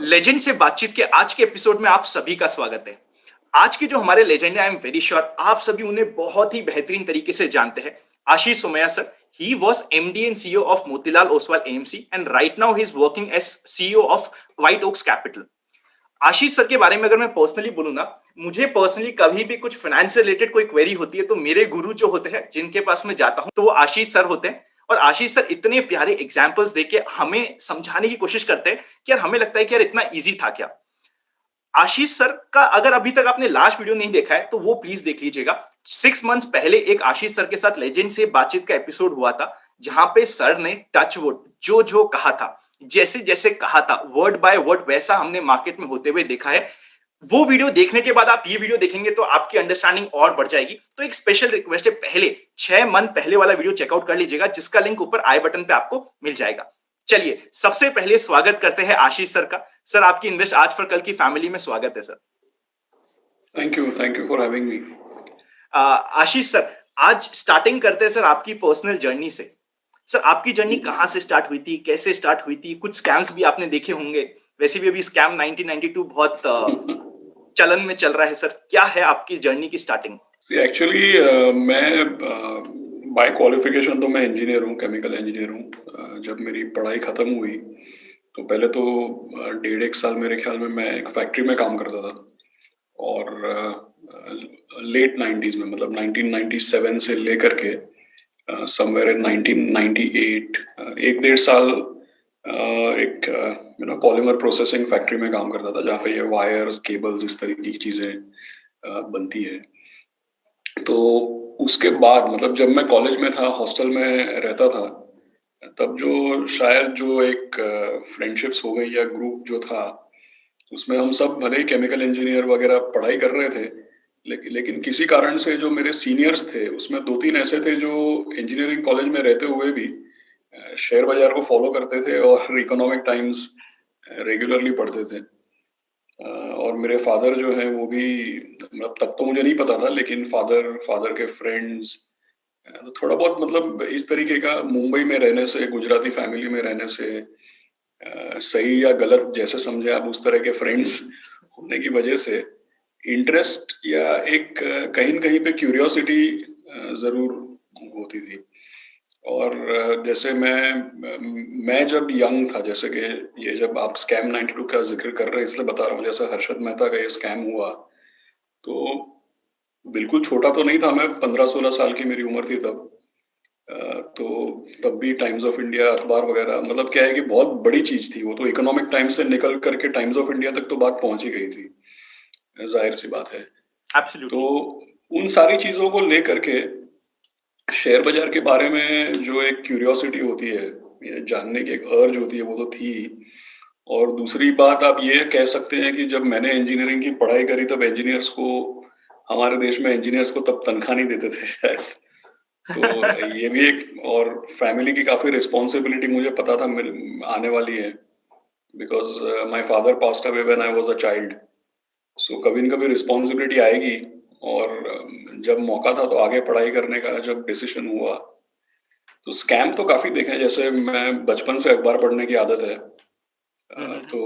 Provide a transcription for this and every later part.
Legend से बातचीत के आज के एपिसोड में आप सभी का स्वागत है। आज के जो हमारे लेजेंड है, आई एम वेरी श्योर आप सभी उन्हें बहुत ही बेहतरीन तरीके से जानते हैं। Ashish Somaiya sir, he was MD and CEO of Motilal Oswal AMC and right now he is working as CEO of White Oaks Capital. Ashish sir के बारे में अगर मैं पर्सनली बोलूँ ना, मुझे पर्सनली कभी भी कुछ फाइनेंस से रिलेटेड कोई क्वेरी होती है तो मेरे गुरु जो होते हैं जिनके पास मैं जाता हूँ तो वो आशीष सर होते हैं। और आशीष सर इतने प्यारे एग्जाम्पल्स देके हमें समझाने की कोशिश करते हैं कि यार हमें लगता है कि यार इतना इजी था क्या। आशीष सर का अगर अभी तक आपने लास्ट वीडियो नहीं देखा है तो वो प्लीज देख लीजिएगा। 6 मंथ्स पहले एक आशीष सर के साथ लेजेंड से बातचीत का एपिसोड हुआ था, जहां पे सर ने टच वुड जो जो कहा था, जैसे जैसे कहा था, वर्ड बाय वर्ड वैसा हमने मार्केट में होते हुए देखा है। वो वीडियो देखने के बाद आप ये वीडियो देखेंगे तो आपकी अंडरस्टैंडिंग और बढ़ जाएगी। तो एक स्पेशल रिक्वेस्ट है, पहले 6 मंथ पहले वाला वीडियो चेकआउट कर लीजिएगा, जिसका लिंक ऊपर आई बटन पे आपको मिल जाएगा। चलिए सबसे पहले स्वागत करते हैं आशीष सर का। सर आपकी इन्वेस्ट आज फॉर कल की फैमिली में स्वागत है sir. Thank you for having me. Ashish sir, आज स्टार्टिंग करते हैं सर आपकी पर्सनल जर्नी से। सर आपकी जर्नी कहाँ से स्टार्ट हुई थी, कैसे स्टार्ट हुई थी? कुछ स्कैम्स भी आपने देखे होंगे, वैसे भी अभी स्कैम 1992 बहुत चलन में चल रहा है। सर क्या है आपकी जर्नी की स्टार्टिंग? एक्चुअली मैं बाय क्वालिफिकेशन तो मैं इंजीनियर हूँ, केमिकल इंजीनियर हूँ। जब मेरी पढ़ाई ख़त्म हुई तो पहले तो 1.5 साल मेरे ख्याल में मैं एक फैक्ट्री में काम करता था। और लेट 90s में, मतलब 1997 से लेकर के समवेयर इन 1998 1 डेढ़ साल एक पॉलीमर प्रोसेसिंग फैक्ट्री में काम करता था, जहाँ पे ये वायर्स, केबल्स, इस तरीके की चीज़ें बनती है। तो उसके बाद मतलब जब मैं कॉलेज में था, हॉस्टल में रहता था, तब जो शायद जो एक फ्रेंडशिप्स हो गई या ग्रुप जो था, उसमें हम सब भले ही केमिकल इंजीनियर वगैरह पढ़ाई कर रहे थे, लेकिन किसी कारण से जो मेरे सीनियर्स थे उसमें 2-3 ऐसे थे जो इंजीनियरिंग कॉलेज में रहते हुए भी शेयर बाजार को फॉलो करते थे और इकोनॉमिक टाइम्स रेगुलरली पढ़ते थे। और मेरे फादर जो हैं वो भी, मतलब तब तो मुझे नहीं पता था, लेकिन फादर के फ्रेंड्स तो थोड़ा बहुत, मतलब इस तरीके का मुंबई में रहने से, गुजराती फैमिली में रहने से, सही या गलत जैसे समझे आप, उस तरह के फ्रेंड्स होने की वजह से इंटरेस्ट या एक कहीं न कहीं पे क्यूरियोसिटी ज़रूर होती थी। और जैसे मैं जब यंग था, जैसे कि ये जब आप स्कैम 92 का ज़िक्र कर रहे हैं इसलिए बता रहा हूँ, जैसे हर्षद मेहता का ये स्कैम हुआ, तो बिल्कुल छोटा तो नहीं था मैं, 15-16 साल की मेरी उम्र थी तब। तो तब भी टाइम्स ऑफ इंडिया अखबार वगैरह, मतलब क्या है कि बहुत बड़ी चीज़ थी वो, तो इकोनॉमिक टाइम्स से निकल कर के टाइम्स ऑफ इंडिया तक तो बात पहुँच ही गई थी, ज़ाहिर-सी बात है। तो एब्सोल्युटली। उन सारी चीज़ों को लेकर के शेयर बाजार के बारे में जो एक क्यूरियोसिटी होती है, ये जानने की एक अर्ज होती है, वो तो थी। और दूसरी बात आप ये कह सकते हैं कि जब मैंने इंजीनियरिंग की पढ़ाई करी तब इंजीनियर्स को, हमारे देश में इंजीनियर्स को तब तनख्वाह नहीं देते थे शायद। तो ये भी एक, और फैमिली की काफ़ी रिस्पॉन्सिबिलिटी मुझे पता था मेरे आने वाली है, because my father passed away when I was a child. So कभी न कभी रिस्पॉन्सिबिलिटी आएगी। और जब मौका था तो आगे पढ़ाई करने का जब डिसीजन हुआ, तो स्कैम तो काफ़ी देखे हैं। जैसे मैं बचपन से अखबार पढ़ने की आदत है। तो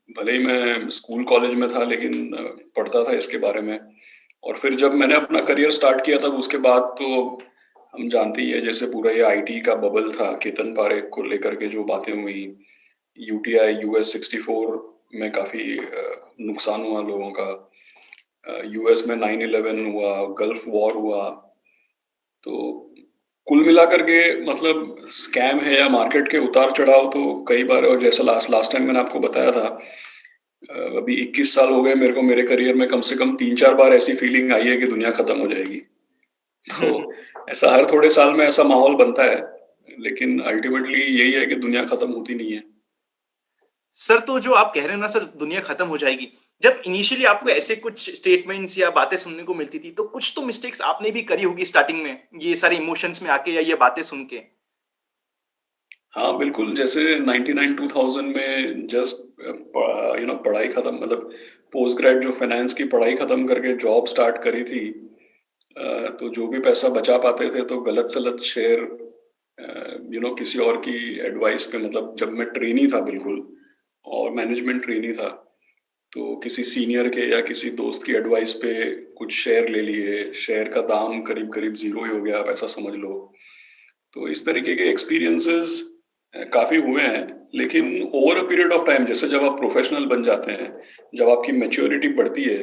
भले ही मैं स्कूल कॉलेज में था, लेकिन पढ़ता था इसके बारे में। और फिर जब मैंने अपना करियर स्टार्ट किया तब उसके बाद तो हम जानते ही है, जैसे पूरा ये आईटी का बबल था, केतन पारेख को लेकर के जो बातें हुई, यूटीआई यूएस 64 में काफ़ी नुकसान हुआ लोगों का, यूएस में 9/11 हुआ, गल्फ वॉर हुआ। तो कुल मिलाकर के मतलब स्कैम है या मार्केट के उतार चढ़ाव तो कई बार, और जैसा लास्ट टाइम मैंने आपको बताया था, अभी 21 साल हो गए मेरे को, मेरे करियर में कम से कम 3-4 बार ऐसी फीलिंग आई है कि दुनिया खत्म हो जाएगी। तो ऐसा हर थोड़े साल में ऐसा माहौल बनता है, लेकिन अल्टीमेटली यही है कि दुनिया खत्म होती नहीं है। सर तो जो आप कह रहे हो ना सर, दुनिया खत्म हो जाएगी, जब इनिशियली आपको ऐसे कुछ स्टेटमेंट्स या बातें सुनने को मिलती थी तो कुछ तो मिस्टेक्स आपने भी करी होगी स्टार्टिंग में, ये सारे इमोशंस में आके या ये बातें सुन के। हाँ, बिल्कुल। जैसे 99-2000 में जस्ट पढ़ाई खत्म, मतलब पोस्ट ग्रेड जो फाइनेंस की पढ़ाई खत्म करके जॉब स्टार्ट करी थी, तो जो भी पैसा बचा पाते थे तो गलत-सलत शेयर किसी और की एडवाइस पे, मतलब जब मैं ट्रेनी था बिल्कुल, और मैनेजमेंट ट्रेनी था। तो किसी सीनियर के या किसी दोस्त की एडवाइस पे कुछ शेयर ले लिए, शेयर का दाम करीब-करीब ज़ीरो ही हो गया, आप ऐसा समझ लो। तो इस तरीके के एक्सपीरियंसेस काफ़ी हुए हैं, लेकिन over a period of time जैसे जब आप प्रोफेशनल बन जाते हैं, जब आपकी मैच्योरिटी बढ़ती है,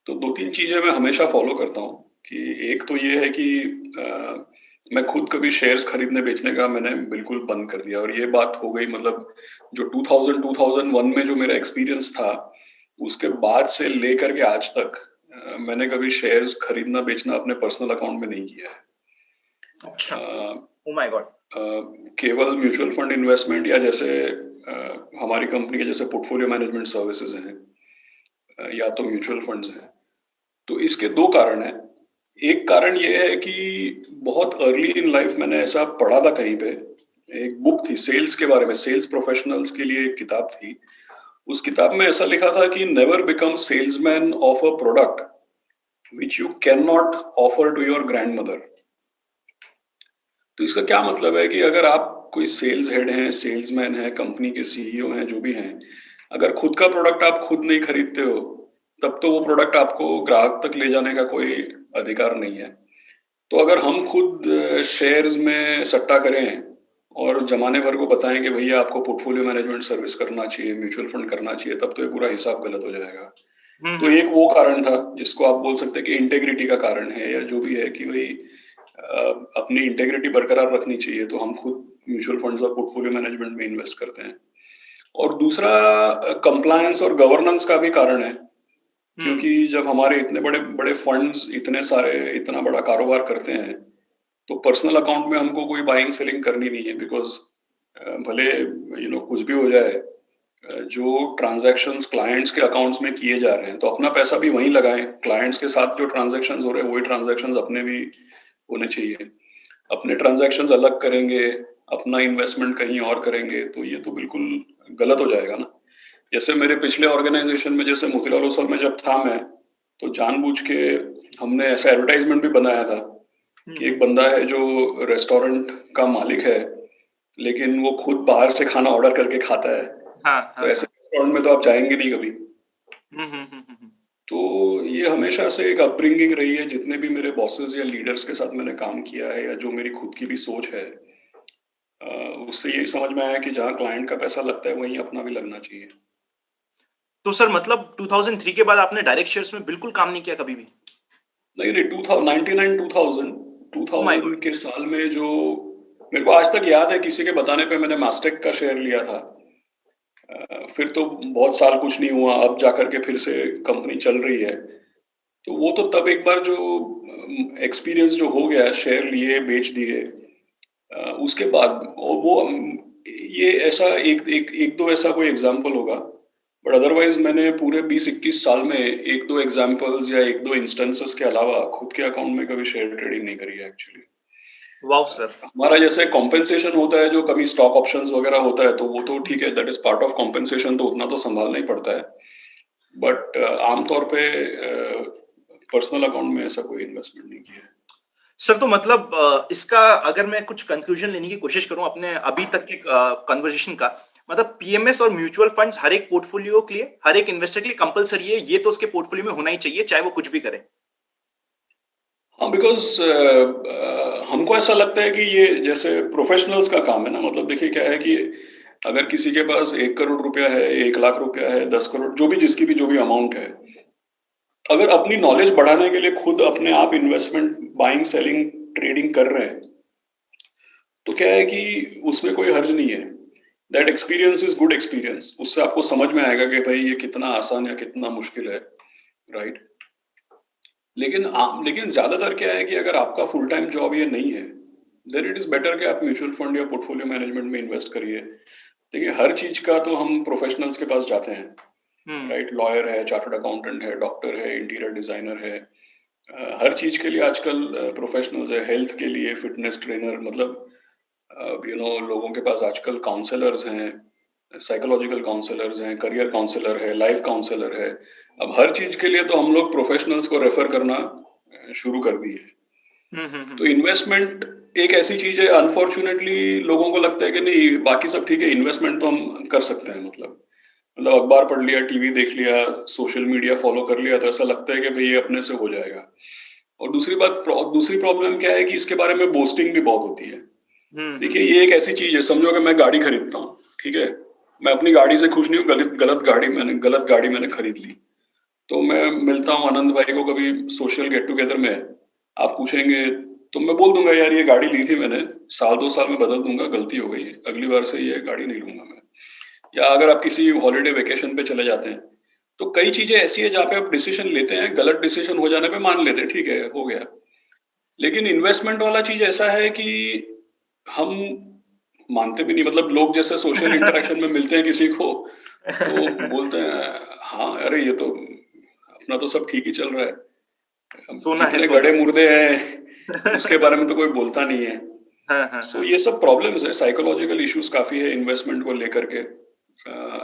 तो 2-3 चीज़ें मैं हमेशा फ़ॉलो करता हूँ कि एक तो ये है कि मैं खुद कभी शेयर्स खरीदने-बेचने का मैंने बिल्कुल बंद कर दिया और ये बात हो गई मतलब जो 2000-2001 में जो मेरा एक्सपीरियंस था, उसके बाद से लेकर के आज तक मैंने कभी शेयर्स खरीदना-बेचना अपने पर्सनल अकाउंट में नहीं किया है। अच्छा। अ ओ माय गॉड। अ, केवल म्यूचुअल फंड इन्वेस्टमेंट या जैसे हमारी कंपनी के जैसे पोर्टफोलियो मैनेजमेंट सर्विसेज हैं या तो म्यूचुअल फंड्स हैं। तो इसके 2 कारण हैं। एक कारण ये है कि बहुत अर्ली इन लाइफ मैंने ऐसा पढ़ा था कहीं पे, एक बुक थी सेल्स के बारे में, सेल्स प्रोफेशनल्स के लिए एक किताब थी। उस किताब में ऐसा लिखा था कि never become salesman of a product which you can not offer to your grandmother. तो इसका क्या मतलब है कि अगर आप कोई सेल्स हेड हैं, सेल्समैन हैं, कंपनी के सीईओ हैं, जो भी हैं, अगर खुद का प्रोडक्ट आप खुद नहीं खरीदते हो, तब तो वो प्रोडक्ट आपको ग्राहक तक ले जाने का कोई अधिकार नहीं है। तो अगर हम खुद शेयर्स में सट्टा करें और ज़माने भर को बताएँ कि भैया आपको पोर्टफोलियो मैनेजमेंट सर्विस करना चाहिए, म्यूचुअल फंड करना चाहिए, तब तो ये पूरा हिसाब गलत हो जाएगा। हुँ, तो हुँ। एक वो कारण था जिसको आप बोल सकते हैं कि इंटेग्रिटी का कारण है या जो भी है कि भई अपनी इंटेग्रिटी बरकरार रखनी चाहिए, तो हम खुद म्यूचुअल फंड्स और पोर्टफोलियो मैनेजमेंट में इन्वेस्ट करते हैं। और दूसरा कंप्लायंस और गवर्नेंस का भी कारण है, हुँ। क्योंकि जब हमारे इतने बड़े-बड़े फंड्स इतने सारे इतना बड़ा कारोबार करते हैं, तो पर्सनल अकाउंट में हमको कोई बाइंग सेलिंग करनी नहीं है बिकॉज़ भले कुछ भी हो जाए, जो ट्रांज़ैक्शंस क्लाइंट्स के अकाउंट्स में किए जा रहे हैं, तो अपना पैसा भी वहीं लगाएँ। क्लाइंट्स के साथ जो ट्रांज़ैक्शंस हो रहे हैं, वही ट्रांज़ैक्शंस अपने भी होने चाहिए। अपने ट्रांज़ैक्शंस अलग करेंगे, अपना इन्वेस्टमेंट कहीं और करेंगे, तो ये तो बिल्कुल गलत हो जाएगा ना। जैसे मेरे पिछले ऑर्गनाइज़ेशन में जैसे मोतीलाल ओसवाल में जब था मैं, तो जानबूझ के हमने ऐसा एडवर्टाइज़मेंट भी बनाया था हुँ, कि हुँ। एक बंदा है जो रेस्टोरेंट का मालिक है, लेकिन वो खुद बाहर से खाना ऑर्डर करके खाता है। हाँ, तो हाँ, ऐसे हाँ। रेस्टोरेंट में तो आप जाएँगे नहीं कभी। हुँ, हुँ, हुँ, हुँ, हुँ। तो ये हमेशा से एक अपब्रिंगिंग रही है, जितने भी मेरे बॉसेस या लीडर्स के साथ मैंने काम किया है या जो मेरी खुद की भी सोच है, अ, उससे यही समझ में आया कि जहाँ क्लाइंट का पैसा लगता है, वहीं अपना भी लगना चाहिए। तो सर मतलब 2003 के बाद आपने डायरेक्ट शेयर्स में बिल्कुल काम नहीं किया कभी भी? नहीं, नहीं, 99 2000 ओह माय 2000 गॉड! के साल में जो मेरे को आज तक याद है किसी के बताने पे मैंने मास्टेक का शेयर लिया था। फिर तो बहुत साल कुछ नहीं हुआ, अब जाकर के फिर से कंपनी चल रही है। तो वो तो तब एक बार जो एक्सपीरियंस जो हो गया, शेयर लिए, बेच दिए, उसके बाद वो ये ऐसा एक एक 1-2 ऐसा कोई एग्ज़ाम्पल होगा, बट अदरवाइज़ मैंने पूरे 20-21 साल में 1-2 एग्ज़ाम्पल्स या 1-2 इंस्टेंसेस के अलावा खुद के अकाउंट में कभी शेयर ट्रेडिंग नहीं करी है एक्चुअली। Wow sir! हमारा जैसे कॉम्पेंसेशन होता है, जो कभी स्टॉक ऑप्शंस वगैरह होता है, तो वो तो ठीक है, that is part of compensation, तो उतना तो सँभालना ही पड़ता है। बट आम तौर पे पर्सनल अकाउंट में ऐसा कोई इन्वेस्टमेंट नहीं किया है। सर तो मतलब इसका अगर मैं कुछ कंक्लूजन लेने की कोशिश करूँ अपने अभी तक के कन्वर्सेशन का, मतलब पीएमएस और म्यूचुअल फंड्स हर एक पोर्टफोलियो के लिए, हर एक इन्वेस्टर के लिए कंपल्सरी है, ये तो उसके पोर्टफोलियो में होना ही चाहिए, चाहे वो कुछ भी करे। हाँ, बिकॉज़ हमको ऐसा लगता है कि ये जैसे प्रोफ़ेशनल्स का काम है ना, मतलब देखिए क्या है कि अगर किसी के पास 1 करोड़ रुपया है, 1 लाख रुपया है, 10 करोड़ जो भी जिसकी भी जो भी अमाउंट है, अगर अपनी नॉलेज बढ़ाने के लिए खुद अपने आप इन्वेस्टमेंट बाइंग, सेलिंग, ट्रेडिंग कर रहे हैं, तो क्या है कि उसमें कोई हर्ज नहीं है। That experience is good experience. उससे आपको समझ में आएगा कि भई ये कितना आसान या कितना मुश्किल है, राइट? लेकिन ज़्यादातर क्या है कि अगर आपका फुल टाइम जॉब ये नहीं है, देन इट इज़ बेटर कि आप म्यूचुअल फंड या पोर्टफोलियो मैनेजमेंट में इन्वेस्ट करिए। देखिए, हर चीज़ का तो हम प्रोफेशनल्स के पास जाते हैं, हुँ। राइट? लॉयर है, चार्टर्ड अकाउंटेंट है, डॉक्टर है, इंटीरियर डिज़ाइनर है। हर चीज़ के लिए आजकल प्रोफेशनल्स है, हेल्थ के लिए फिटनेस ट्रेनर, मतलब लोगों के पास आजकल काउंसलर्स हैं, साइकोलॉजिकल काउंसलर्स हैं, करियर काउंसलर है, लाइफ काउंसलर है। अब हर चीज़ के लिए तो हम लोग प्रोफेशनल्स को रेफ़र करना शुरू कर दिए हैं। हुँ, हुँ, हुँ। तो इन्वेस्टमेंट एक ऐसी चीज़ है, अनफॉर्च्यूनेटली लोगों को लगता है कि नहीं बाकी सब ठीक है, इन्वेस्टमेंट तो हम कर सकते हैं मतलब। मतलब अखबार पढ़ लिया, टीवी देख लिया, सोशल मीडिया फॉलो कर लिया तो ऐसा लगता है कि भई ये अपने से हो जाएगा। और दूसरी प्रॉब्लम क्या है कि इसके बारे में बोस्टिंग भी बहुत होती है। देखिए, ये एक ऐसी चीज़ है, समझो कि मैं गाड़ी खरीदता हूँ, ठीक है? मैं अपनी गाड़ी से खुश नहीं हूँ, गलत गाड़ी मैंने खरीद ली। तो मैं मिलता हूँ आनंद भाई को कभी सोशल गेट टुगेदर में, आप पूछेंगे तो मैं बोल दूँगा यार ये गाड़ी ली थी मैंने, साल 2 साल में बदल दूँगा, गलती हो गई है, अगली बार से ये गाड़ी नहीं लूँगा मैं। या अगर आप किसी हॉलिडे वेकेशन पे चले जाते हैं, तो कई चीज़ें ऐसी हैं जहाँ पे आप डिसीज़न लेते हैं, गलत डिसीज़न हो जाने पे मान लेते हैं, ठीक है, हो गया। लेकिन इन्वेस्टमेंट वाला चीज़ ऐसा है कि हम मानते भी नहीं, मतलब लोग जैसे सोशल इंटरेक्शन में मिलते हैं किसी को, तो बोलते हैं, "हाँ, अरे ये तो अपना तो सब ठीक ही चल रहा है। अब सोना है कितने सोना। गड़े मुर्दे हैं, उसके बारे में तो कोई बोलता नहीं है।" हाँ, हाँ, सो हाँ। ये सब प्रॉब्लम्स है, साइकोलॉजिकल इश्यूज़ काफ़ी है इन्वेस्टमेंट को लेकर के।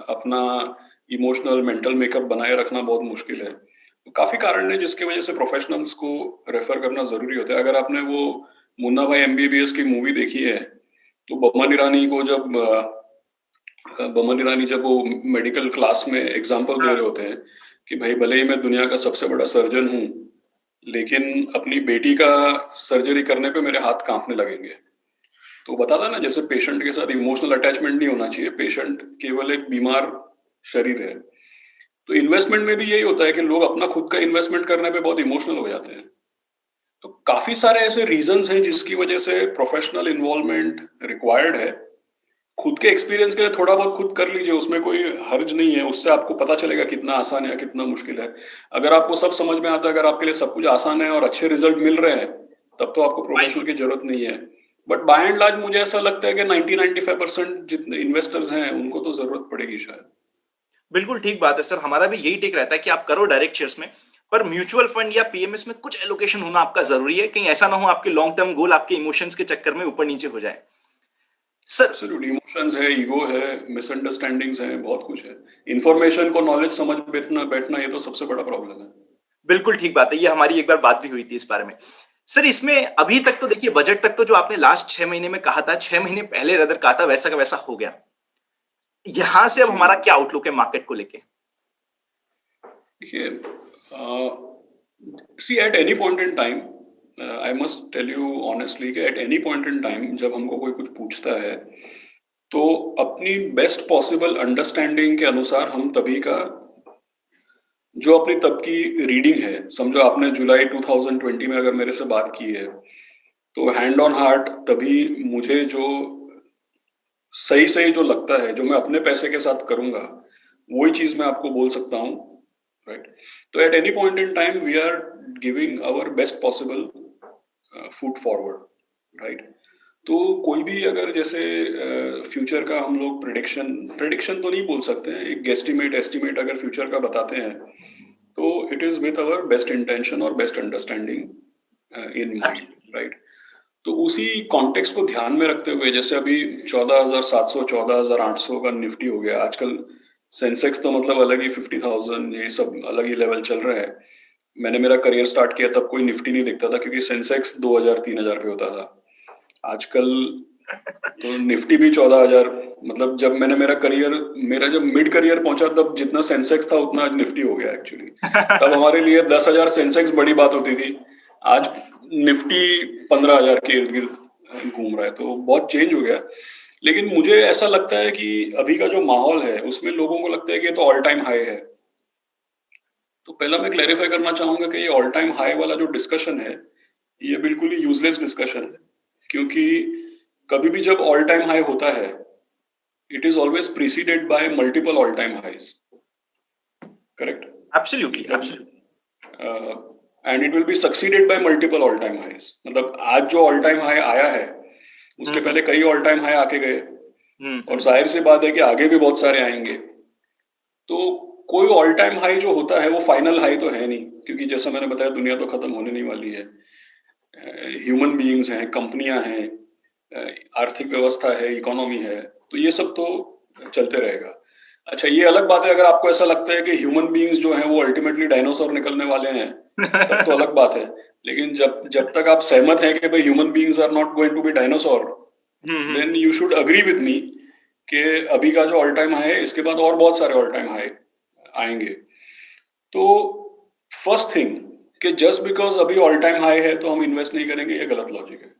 अपना इमोशनल, मेंटल मेकअप बनाए रखना बहुत मुश्किल है। तो काफ़ी कारण है जिसकी वजह से प्रोफ़ेशनल्स को रेफ़र करना ज़रूरी होता है। अगर आपने वो मुन्ना भाई एमबीबीएस की मूवी देखी है, तो बमन ईरानी जब वो मेडिकल क्लास में एग्ज़ाम्पल दे हाँ, रहे होते हैं कि भाई भले ही मैं दुनिया का सबसे बड़ा सर्जन हूँ, लेकिन अपनी बेटी का सर्जरी करने पे मेरे हाथ काँपने लगेंगे। तो बताता ना, जैसे पेशेंट के साथ इमोशनल अटैचमेंट नहीं होना चाहिए, पेशेंट केवल एक बीमार शरीर है। तो इन्वेस्टमेंट में भी यही होता है कि लोग अपना खुद का इन्वेस्टमेंट करने पे बहुत इमोशनल हो जाते हैं। तो काफ़ी सारे ऐसे रीज़न्स हैं जिसकी वजह से प्रोफ़ेशनल इन्वॉल्वमेंट रिक्वायर्ड है। खुद के एक्सपीरियंस के लिए थोड़ा बहुत खुद कर लीजिए, उसमें कोई हर्ज नहीं है, उससे आपको पता चलेगा कितना आसान है या कितना मुश्किल है। अगर आपको सब समझ में आता है, अगर आपके लिए सब कुछ आसान है और अच्छे रिज़ल्ट मिल रहे हैं, तब तो आपको वाई प्रोफ़ेशनल नॉट? की ज़रूरत नहीं है। बट बाय एंड लार्ज मुझे ऐसा लगता है कि 90-95% जितने इन्वेस्टर्स हैं, उनको तो ज़रूरत पड़ेगी शायद। बिल्कुल ठीक बात है सर, हमारा भी यही टेक रहता है कि आप करो डायरेक्ट शेयर्स में, पर म्यूचुअल फंड या पीएमएस में कुछ एलोकेशन होना आपका ज़रूरी है, कहीं ऐसा ना हो आपके लॉन्ग टर्म गोल आपके इमोशंस के चक्कर में ऊपर-नीचे हो जाए। सर एब्सोल्यूट, इमोशंस है, ईगो है, मिसअंडरस्टैंडिंग्स हैं, बहुत कुछ है। इन्फॉर्मेशन को नॉलेज समझ बैठना बैठना ये तो सबसे बड़ा प्रॉब्लम है। बिल्कुल ठीक बात है, ये हमारी एक बार बात भी हुई थी इस बारे में। सर इसमें अभी तक तो देखिए बजट तक तो जो आपने लास्ट 6 महीने में कहा था, 6 महीने पहले रदर कहा था वैसा का वैसा हो गया। यहाँ से अब जी। हमारा क्या आउटलुक है मार्केट को लेके? देखिए, see at any point in time, I must tell you honestly कि at any point in time जब हमको कोई कुछ पूछता है, तो अपनी बेस्ट पॉसिबल अंडरस्टैंडिंग के अनुसार हम तभी का जो अपनी तब की रीडिंग है, समझो आपने जुलाई 2020 में अगर मेरे से बात की है, तो हैंड ऑन हार्ट तभी मुझे जो सही-सही जो लगता है, जो मैं अपने पैसे के साथ करूँगा, वही चीज़ मैं आपको बोल सकता हूँ, राइट? तो at any point in time we are giving our best possible foot forward, right? तो कोई भी अगर जैसे फ्यूचर का हम लोग प्रिडिक्शन प्रिडिक्शन तो नहीं बोल सकते हैं, एक गेस्टिमेट, एस्टिमेट अगर फ्यूचर का बताते हैं, तो it is with our best intention और best understanding in mind, absolutely. Right? तो उसी कॉन्टेक्स्ट को ध्यान में रखते हुए, जैसे अभी 14,700 14,800 का निफ्टी हो गया आजकल, सेंसेक्स तो मतलब अलग ही 50,000, ये सब अलग ही लेवल चल रहा है। मैंने मेरा करियर स्टार्ट किया तब कोई निफ्टी नहीं दिखता था क्योंकि सेंसेक्स 2,000 3,000 पे होता था। आजकल तो निफ्टी भी 14,000, मतलब जब मैंने मेरा जब मिड करियर पहुंचा तब जितना सेंसेक्स था उतना आज निफ्टी हो गया एक्चुअली। तब हमारे लिए 10,000 सेंसेक्स बड़ी बात होती थी, आज निफ्टी 15,000 के इर्द गिर्द घूम रहा है, तो बहुत चेंज हो गया। लेकिन मुझे ऐसा लगता है कि अभी का जो माहौल है उसमें लोगों को लगता है कि ये तो ऑल टाइम हाई है। तो पहला मैं क्लैरिफाई करना चाहूंगा कि ये ऑल टाइम हाई वाला जो डिस्कशन है, ये बिल्कुल ही यूजलेस डिस्कशन है, क्योंकि कभी भी जब ऑल टाइम हाई होता है, it is always preceded by multiple all time highs, correct? Absolutely, मतलब absolutely. And it will be succeeded by multiple all time highs, मतलब आज जो ऑल टाइम हाई आया है उसके हुँ, पहले कई ऑल टाइम हाई आके गए, हुँ, और हुँ। जाहिर सी बात है कि आगे भी बहुत सारे आएंगे। तो कोई ऑल टाइम हाई जो होता है वो फाइनल हाई तो है नहीं, क्योंकि जैसा मैंने बताया दुनिया तो खत्म होने नहीं वाली है। ह्यूमन बीइंग्स हैं, कंपनियां हैं, आर्थिक व्यवस्था है, इकोनॉमी है, तो ये सब तो चलते रहेगा। अच्छा, ये अलग बात है अगर आपको ऐसा लगता है कि ह्यूमन बीइंग्स जो हैं वो अल्टीमेटली डायनासोर निकलने वाले हैं, तब तो अलग बात है। लेकिन जब जब तक आप सहमत हैं कि भाई human beings are not going to be dinosaur, hmm, hmm, then hmm. You should agree with me कि अभी का जो ऑल टाइम हाई है इसके बाद और बहुत सारे ऑल टाइम हाई आएंगे। तो फर्स्ट थिंग कि जस्ट बिकॉज अभी ऑल टाइम हाई है तो हम इन्वेस्ट नहीं करेंगे, ये गलत लॉजिक है।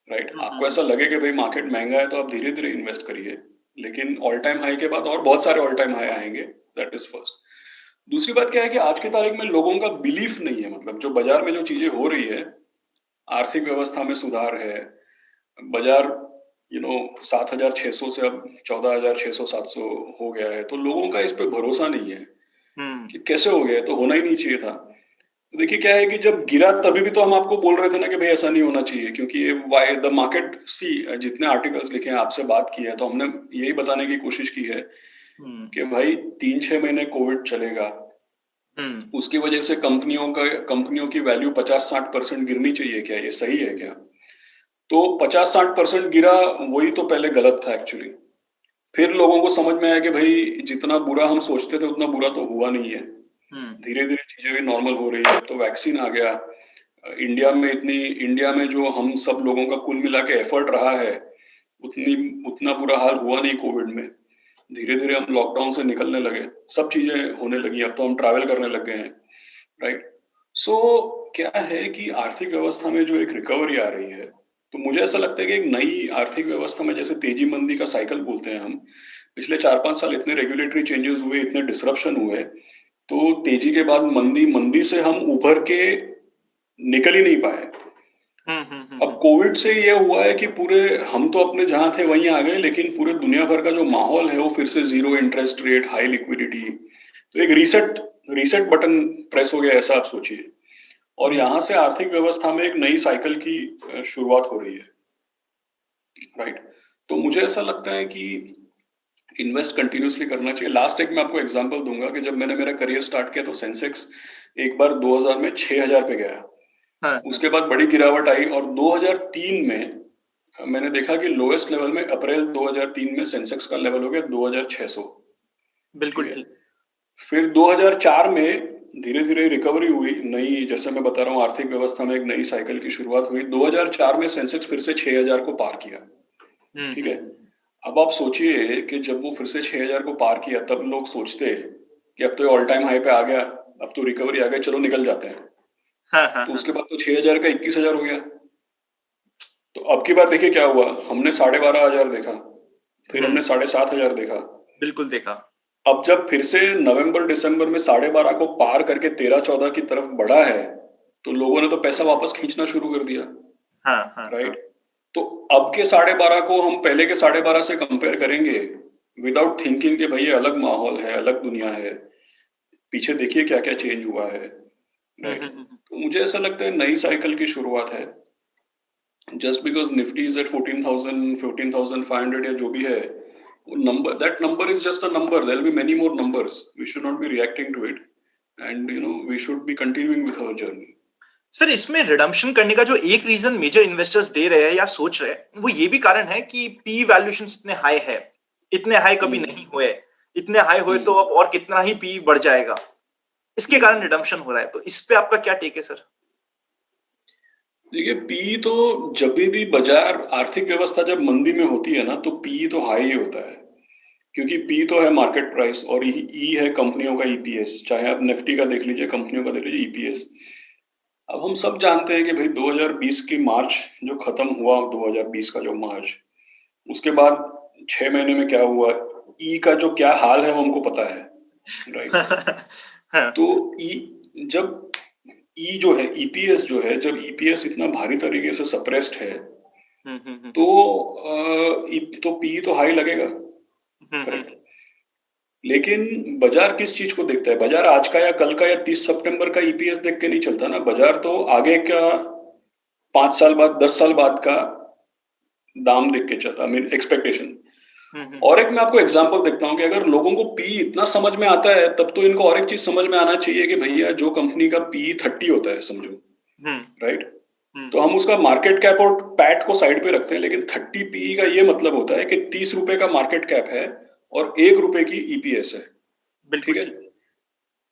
राइट, आपको ऐसा लगे कि भाई मार्केट महंगा है तो आप धीरे धीरे इन्वेस्ट करिए, लेकिन ऑल टाइम हाई के बाद और बहुत सारे ऑल टाइम हाई आएंगे। That is first. दूसरी बात क्या है कि आज की तारीख में लोगों का बिलीफ नहीं है, मतलब जो बाजार में जो चीजें हो रही है, आर्थिक व्यवस्था में सुधार है, बाजार 7,600 से अब 14,600 700 हो गया है, तो लोगों का इस पे भरोसा नहीं है कि कैसे हो गया है, तो होना ही नहीं चाहिए था। तो देखिए क्या है कि जब गिरा तभी भी तो हम आपको बोल रहे थे ना कि भाई ऐसा नहीं होना चाहिए, क्योंकि ये वाई द मार्केट सी, जितने आर्टिकल्स लिखे हैं, आपसे बात की है, तो हमने यही बताने की कोशिश की है कि भाई 3-6 महीने कोविड चलेगा, उसकी वजह से कंपनियों की वैल्यू 50-60% गिरनी चाहिए, क्या ये सही है क्या? तो 50-60% गिरा, वही तो पहले गलत था एक्चुअली। फिर लोगों को समझ में आया कि भाई जितना बुरा हम सोचते थे उतना बुरा तो हुआ नहीं है, धीरे धीरे चीजें भी नॉर्मल हो रही है। तो वैक्सीन आ गया, इंडिया में जो हम सब लोगों का कुल मिला के एफर्ट रहा है, उतना बुरा हाल हुआ नहीं कोविड में। धीरे धीरे हम लॉकडाउन से निकलने लगे, सब चीजें होने लगी, अब तो हम ट्रैवल करने लग गए हैं। राइट। सो क्या है कि आर्थिक व्यवस्था में जो एक रिकवरी आ रही है, तो मुझे ऐसा लगता है कि एक नई आर्थिक व्यवस्था में, जैसे तेजी मंदी का साइकिल बोलते हैं हम, पिछले 4-5 साल इतने रेगुलेटरी चेंजेस हुए, इतने डिसरप्शन हुए, तो तेजी के बाद मंदी, मंदी से हम उभर के निकल ही नहीं पाए। अब कोविड से ये हुआ है कि पूरे हम तो अपने जहां थे वहीं आ गए, लेकिन पूरे दुनिया भर का जो माहौल है वो फिर से zero interest rate, high liquidity, तो एक रीसेट बटन प्रेस हो गया, ऐसा आप सोचिए। और यहाँ से आर्थिक व्यवस्था में एक नई साइकिल की शुरुआत हो रही है। राइट। तो मुझे ऐसा लगता है कि इन्वेस्ट कंटिन्यूसली करना चाहिए। लास्ट एक मैं आपको एग्जांपल दूंगा कि जब मैंने मेरा करियर स्टार्ट किया तो सेंसेक्स एक बार 2000 में 6,000 पे गया, उसके बाद बड़ी गिरावट आई, और 2003 में मैंने देखा कि लोएस्ट लेवल में अप्रैल 2003 में सेंसेक्स का लेवल हो गया 2,600। बिल्कुल ठीक है। ठीक। फिर 2004 में धीरे धीरे रिकवरी हुई, नई, जैसे मैं बता रहा हूँ, आर्थिक व्यवस्था में एक नई साइकिल की शुरुआत हुई। 2004 में सेंसेक्स फिर से 6,000 को पार किया। ठीक है। अब आप सोचिए कि जब वो फिर से 6,000 को पार किया, तब लोग सोचते कि अब तो ऑल टाइम हाई पे आ गया, अब तो रिकवरी आ गई, चलो निकल जाते हैं। तो उसके बाद तो 6,000 का 21,000 हो गया। तो अब की बार देखिए क्या हुआ, हमने 12,500 देखा, फिर हमने 7,500 देखा। बिल्कुल देखा। अब जब फिर से नवंबर दिसंबर में 12,500 को पार करके 13-14 की तरफ बढ़ा है, तो लोगों ने तो पैसा वापस खींचना शुरू कर दिया। राइट। तो अब के 12,500 को हम पहले के 12,500 से कंपेयर करेंगे विदाउट थिंकिंग कि भाई ये अलग माहौल है, अलग दुनिया है, पीछे देखिए क्या क्या चेंज हुआ है। राइट। तो मुझे ऐसा लगता है नई साइकिल की शुरुआत है। Just because Nifty is at 14,000 14,500 या जो भी है, number, that number is just a number. There will be many more numbers. We should not be reacting to it, and we should be continuing with our journey. Sir, इसमें redemption करने का जो एक reason major investors दे रहे हैं या सोच रहे हैं, वो ये भी कारण है कि पी वैल्यूएशन इतने हाई है, इतने हाई कभी नहीं हुए, इतने हाई हुए तो अब और कितना ही पी बढ़ जाएगा, इसके कारण रिडम्पशन हो रहा है। तो इस पे आपका क्या टेक है सर? देखिए, पी तो जब भी बाजार, आर्थिक व्यवस्था जब मंदी में होती है ना, तो पी तो हाई ही होता है, क्योंकि पी तो है मार्केट प्राइस और ई है कंपनियों का ईपीएस। चाहे आप निफ्टी का देख लीजिए, कंपनियों का देख लीजिए, ईपीएस। अब हम सब जानते हैं कि भाई 2020 की मार्च जो खत्म हुआ, 2020 का जो मार्च, उसके बाद 6 महीने में क्या हुआ, ई का जो क्या हाल है वो हमको पता है। राइट। तो ई, जब ई जो है, ईपीएस जो है, जब ईपीएस इतना भारी तरीके से सप्रेस्ड है, तो पी तो हाई लगेगा। करेक्ट। लेकिन बाजार किस चीज को देखता है? बाजार आज का या कल का या 30 सितंबर का ईपीएस देख के नहीं चलता ना, बाजार तो आगे का 5 साल बाद, 10 साल बाद का दाम देख के चलता, आई मीन एक्सपेक्टेशन। और एक मैं आपको एग्जांपल देखता हूँ कि अगर लोगों को पी इतना समझ में आता है, तब तो इनको और एक चीज समझ में आना चाहिए कि भैया जो कंपनी का पी 30 होता है, समझो, राइट, तो हम उसका मार्केट कैप और पैट को साइड पे रखते हैं, लेकिन 30 पी का ये मतलब होता है कि 30 रुपए का मार्केट कैप है और 1 रुपए की ईपीएस है। ठीक है।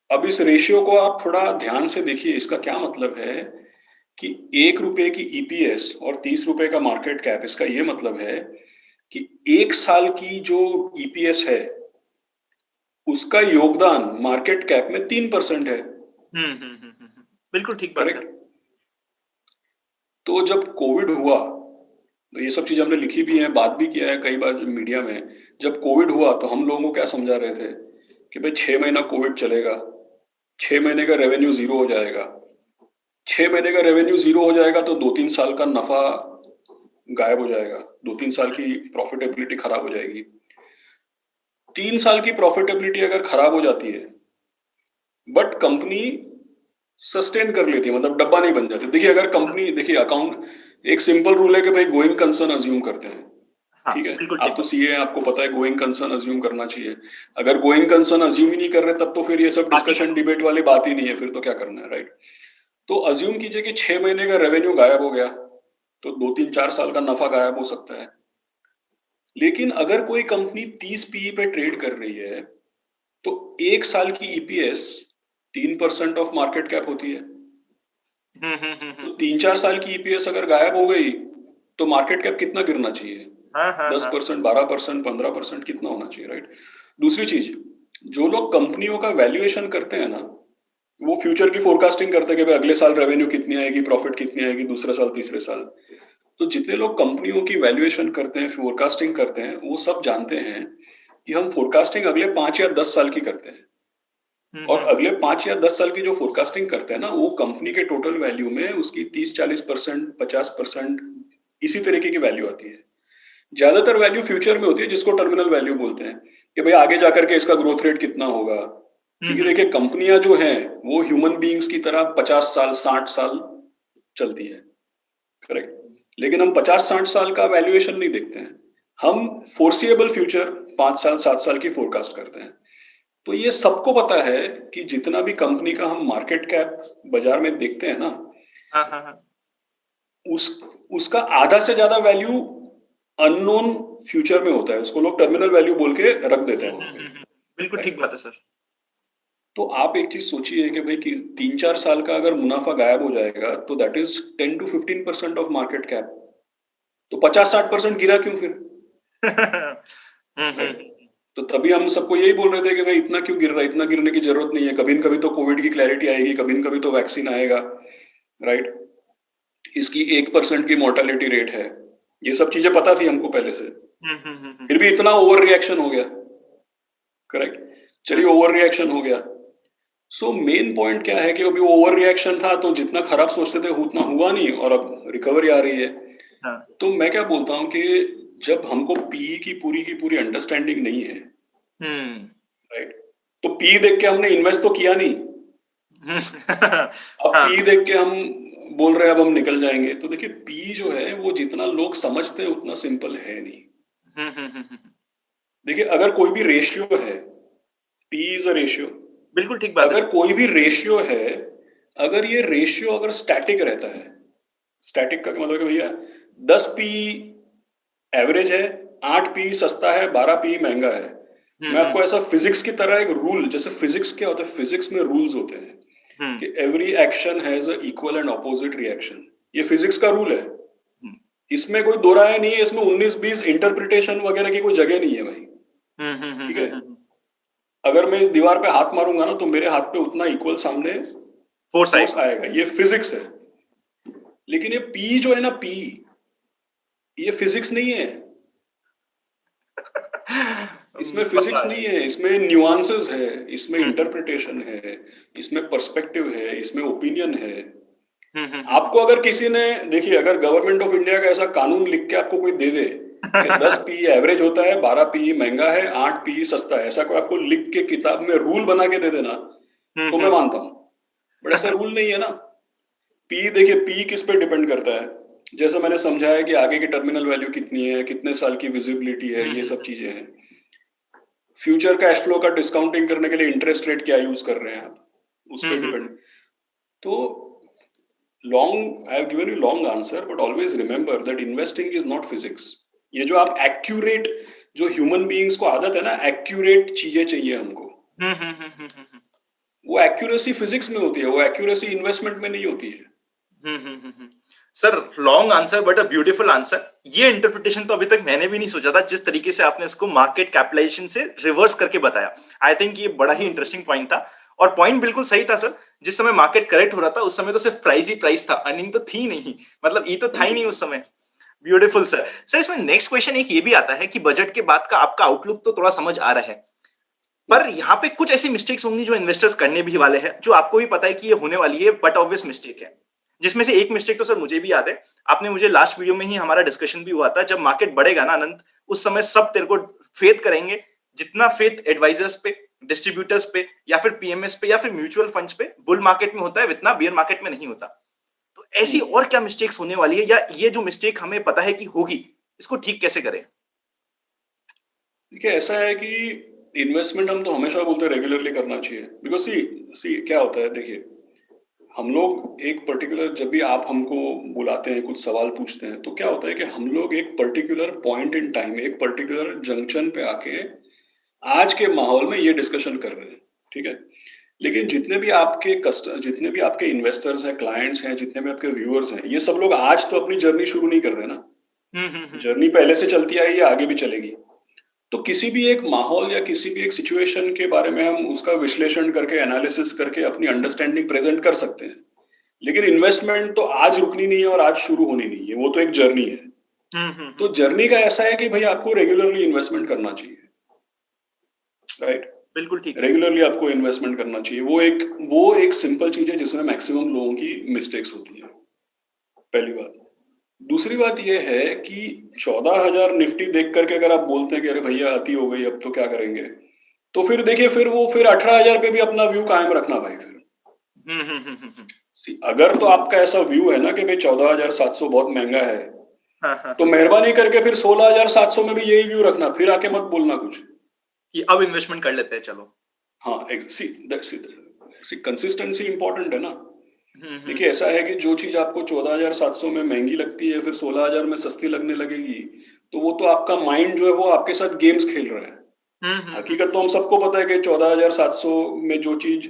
अब इस रेशियो को आप थोड़ा ध्यान से देखिए, इसका क्या मतलब है कि 1 रुपए की ईपीएस और 30 रुपए का मार्केट कैप, इसका ये मतलब है कि 1 साल की जो ईपीएस है, उसका योगदान मार्केट कैप में 3% है, बिल्कुल ठीक बात है। करेक्ट? तो जब कोविड हुआ, तो ये सब चीज़ हमने लिखी भी है, बात भी किया है कई बार जो मीडिया में। जब कोविड हुआ तो हम लोगों को क्या समझा रहे थे कि भाई 6 महीना कोविड चलेगा, 6 महीने का रेवेन्यू ज़ीरो हो जाएगा। 6 महीने का रेवेन्यू ज़ीरो हो जाएगा तो 2-3 साल का नफ़ा गायब हो जाएगा, 2-3 साल की प्रॉफिटेबिलिटी खराब हो जाएगी। 3 साल की प्रॉफिटेबिलिटी अगर खराब हो जाती है, बट कंपनी सस्टेन कर लेती है, मतलब डब्बा नहीं बन जाती। देखिए अगर कंपनी, देखिए अकाउंट, एक सिंपल रूल है कि भाई गोइंग कंसर्न अज्यूम करते हैं, हाँ, ठीक है? बिल्कुल आप ठीक तो बात। सीए हैं, आपको पता है गोइंग कंसर्न अज्यूम करना चाहिए। अगर गोइंग कंसर्न अज्यूम ही नहीं कर रहे तब तो फिर ये सब बात ही डिस्कशन डिबेट वाली बात ही नहीं है, फिर तो क्या करना है, राइट? तो अज्यूम कीजिए कि 6 महीने का रेवेन्यू गायब हो गया, तो 2-3-4 साल का नफा गायब हो सकता है। लेकिन अगर कोई कंपनी 30 पीई पे ट्रेड कर रही है, तो 1 साल की ईपीएस 3% ऑफ मार्केट कैप होती है। तो 3-4 साल की ईपीएस अगर गायब हो गई, तो मार्केट कैप कितना गिरना चाहिए? हाँ, हाँ, हाँ। 10%, 12%, 15% कितना होना चाहिए, राइट? दूसरी चीज, जो लोग कंपनियों का वैल्यूएशन करते हैं ना, वो फ्यूचर की फोरकास्टिंग करते हैं कि भाई अगले साल रेवेन्यू कितनी आएगी, प्रॉफिट कितनी आएगी, दूसरे साल, तीसरे साल। तो जितने लोग कंपनियों की वैल्यूएशन करते हैं, फोरकास्टिंग करते हैं, वो सब जानते हैं कि हम फोरकास्टिंग अगले 5 या 10 साल की करते हैं। और अगले 5 या 10 साल की जो फोरकास्टिंग करते हैं ना, वो कंपनी के टोटल वैल्यू में उसकी 30-40%, 50% इसी तरीके की वैल्यू आती है। ज्यादातर वैल्यू फ्यूचर में होती है, जिसको टर्मिनल वैल्यू बोलते हैं, कि भाई आगे जाकर के इसका ग्रोथ रेट कितना होगा। क्योंकि देखिए कंपनियां जो हैं वो ह्यूमन बीइंग्स की तरह 50 साल, 60 साल चलती है, करेक्ट? लेकिन हम 50-60 साल का वैल्यूएशन नहीं देखते हैं, हम फोर्सिएबल फ्यूचर 5 साल, 7 साल की फोरकास्ट करते हैं। तो ये सबको पता है कि जितना भी कंपनी का हम मार्केट कैप बाजार में देखते हैं ना, हाँ, हाँ, हाँ। उस उसका आधा से ज्यादा वैल्यू अननोन फ्यूचर में होता है, उसको लोग टर्मिनल वैल्यू बोल के रख देते हैं वहां पे, बिल्कुल ठीक राइट? बात है सर। तो आप एक चीज सोचिए कि भाई कि 3-4 साल का अगर मुनाफा गायब हो जाएगा, तो that is 10-15% of market cap. तो 50-60% गिरा क्यों फिर, राइट? तो तभी हम सबको यही बोल रहे थे कि भाई इतना क्यों गिर रहा है, इतना गिरने की जरूरत नहीं है, कभी न कभी तो कोविड की क्लैरिटी आएगी, कभी न कभी तो वैक्सीन आएगा, राइट? इसकी 1% की मोर्टेलिटी रेट है, ये सब चीजें पता थी हमको पहले से, फिर भी इतना ओवर रिएक्शन हो गया, करेक्ट? चलिए ओवर रिएक्शन हो गया। सो मेन पॉइंट क्या है कि अभी ओवर रिएक्शन था, तो जितना खराब सोचते थे उतना हुआ नहीं, और अब रिकवरी आ रही है। हाँ। तो मैं क्या बोलता हूँ कि जब हमको पीई की पूरी अंडरस्टैंडिंग नहीं है, राइट, तो पी देख के हमने इन्वेस्ट तो किया नहीं। अब हाँ। पी देख के हम बोल रहे हैं अब हम निकल जाएंगे, तो देखिए पी जो है वो जितना लोग समझते हैं उतना सिंपल है नहीं। देखिए अगर कोई भी रेशियो है, पी इज अ रेशियो, बिल्कुल ठीक बात है अगर सर। कोई भी रेशियो है, अगर ये रेशियो अगर स्टैटिक रहता है, स्टैटिक का क्या मतलब कि भैया 10 पी एवरेज है, 8 पी सस्ता है, 12 पी महंगा है। मैं आपको ऐसा फिजिक्स की तरह एक रूल, जैसे फिजिक्स क्या होता है, फिजिक्स में रूल्स होते हैं कि every action has a equal and opposite reaction. ये फिजिक्स का रूल है, इसमें कोई दो राय नहीं है, इसमें 19-20 इंटरप्रिटेशन वगैरह की कोई जगह नहीं है भाई, ठीक है? अगर मैं इस दीवार पे हाथ मारूंगा ना, तो मेरे हाथ पे उतना इक्वल सामने फोर्स फोर्स आएगा। आएगा, ये फिजिक्स है। लेकिन ये पी जो है ना, पी, ये फिजिक्स नहीं है, इसमें पता फिजिक्स है। नहीं है, इसमें न्यूआंसेस है, इसमें इंटरप्रिटेशन है, इसमें पर्सपेक्टिव है, इसमें ओपिनियन है। आपको अगर किसी ने, देखिए अगर गवर्नमेंट ऑफ इंडिया का ऐसा कानून लिख के आपको कोई दे दे कि 10 पी एवरेज होता है, 12 पी महंगा है, 8 पी सस्ता है, ऐसा कोई आपको लिख के किताब में रूल बना के दे देना, तो मैं मानता हूं। बट ऐसा रूल नहीं है ना। पी, देखिए पी किस पे डिपेंड करता है, जैसे मैंने समझाया कि आगे की टर्मिनल वैल्यू कितनी है, कितने साल की विजिबिलिटी है, ये सब चीजें हैं। फ्यूचर कैश फ्लो का डिस्काउंटिंग करने के लिए इंटरेस्ट रेट क्या यूज कर रहे हैं आप, उस पर डिपेंड। तो long, I have given you long answer, but always remember that investing is not physics. ये जो आप एक्यूरेट, जो ह्यूमन बीइंग्स को आदत है ना, एक्यूरेट चीजें चाहिए हमको, वो एक्यूरेसी फिजिक्स में होती है, वो एक्यूरेसी इन्वेस्टमेंट में नहीं होती है। Sir long answer but a beautiful answer. ये इंटरप्रिटेशन तो अभी तक मैंने भी नहीं सोचा था, जिस तरीके से आपने इसको मार्केट कैपिटलाइजेशन से रिवर्स करके बताया। आई थिंक ये बड़ा ही इंटरेस्टिंग पॉइंट था, और पॉइंट बिल्कुल सही था सर। जिस समय मार्केट करेक्ट हो रहा था उस समय तो सिर्फ प्राइस ही प्राइस था, अर्निंग तो थी नहीं, मतलब ये तो था ही नहीं उस समय। Beautiful sir. सर इसमें नेक्स्ट क्वेश्चन एक ये भी आता है कि बजट के बाद का आपका आउटलुक तो थोड़ा समझ आ रहा है, पर यहाँ पे कुछ ऐसी मिस्टेक्स होंगी जो इन्वेस्टर्स करने भी वाले हैं, जो आपको भी पता है कि ये होने वाली है, बट ऑब्वियस मिस्टेक है। जिसमें से एक मिस्टेक तो सर मुझे भी याद है, आपने मुझे लास्ट वीडियो में ही हमारा डिस्कशन भी हुआ था, जब मार्केट बढ़ेगा ना अनंत, उस समय सब तेरे को फेथ करेंगे। जितना फेथ एडवाइजर्स पे, डिस्ट्रीब्यूटर्स पे, या फिर पीएमएस पे, या फिर म्यूचुअल फंड्स पे बुल मार्केट में होता है, इतना बियर मार्केट में नहीं होता। तो ऐसी और क्या मिस्टेक्स होने वाली है, या ये जो मिस्टेक हमें पता है कि होगी, इसको ठीक कैसे करें? देखिए ऐसा है कि इन्वेस्टमेंट हम तो हमेशा बोलते हैं रेगुलरली करना चाहिए, बिकॉज सी सी क्या होता है, देखिए हम लोग एक पर्टिकुलर, जब भी आप हमको बुलाते हैं, कुछ सवाल पूछते हैं, तो क्या होता है कि हम लोग एक पर्टिकुलर पॉइंट इन टाइम, एक पर्टिकुलर जंक्शन पे आके आज के माहौल में ये डिस्कशन कर रहे हैं, ठीक है। लेकिन जितने भी आपके इन्वेस्टर्स हैं, क्लाइंट्स हैं, जितने भी आपके व्यूअर्स हैं, ये सब लोग आज तो अपनी जर्नी शुरू नहीं कर रहे ना। जर्नी पहले से चलती आई है, आगे भी चलेगी। तो किसी भी एक माहौल या किसी भी एक सिचुएशन के बारे में हम उसका विश्लेषण करके, एनालिसिस करके अपनी अंडरस्टैंडिंग प्रेजेंट कर सकते हैं। लेकिन इन्वेस्टमेंट तो आज रुकनी नहीं है और आज शुरू होनी नहीं है, वो तो एक जर्नी है। तो जर्नी का ऐसा है कि भाई आपको रेगुलरली इन्वेस्टमेंट करना चाहिए, राइट। बिल्कुल ठीक है। रेगुलरली आपको इन्वेस्टमेंट करना चाहिए। वो एक सिंपल चीज है जिसमें मैक्सिमम लोगों की मिस्टेक्स होती है, पहली बात। दूसरी बात ये है कि 14,000 निफ्टी देख करके अगर आप बोलते हैं कि अरे भैया अति हो गई, अब तो क्या करेंगे, तो फिर देखिए, फिर 18,000 पे भी अपना व्यू कायम रखना भाई। फिर अगर तो आपका ऐसा व्यू है ना कि भाई 14,700 बहुत महंगा है, हाँ हाँ तो हाँ, मेहरबानी करके फिर 16,700 में भी यही व्यू रखना, फिर आके मत बोलना कुछ। कि अब इन्वेस्टमेंट कर लेते हैं चलो। हाँ, सी कंसिस्टेंसी इंपॉर्टेंट है ना। देखिए हम्म। ऐसा है कि जो चीज आपको 14,700 में महंगी लगती है, फिर 16,000 में सस्ती लगने लगेगी, तो वो तो आपका माइंड जो है वो आपके साथ गेम्स खेल रहा है। हम्म। हकीकत तो हम सबको पता है कि 14,700 में जो चीज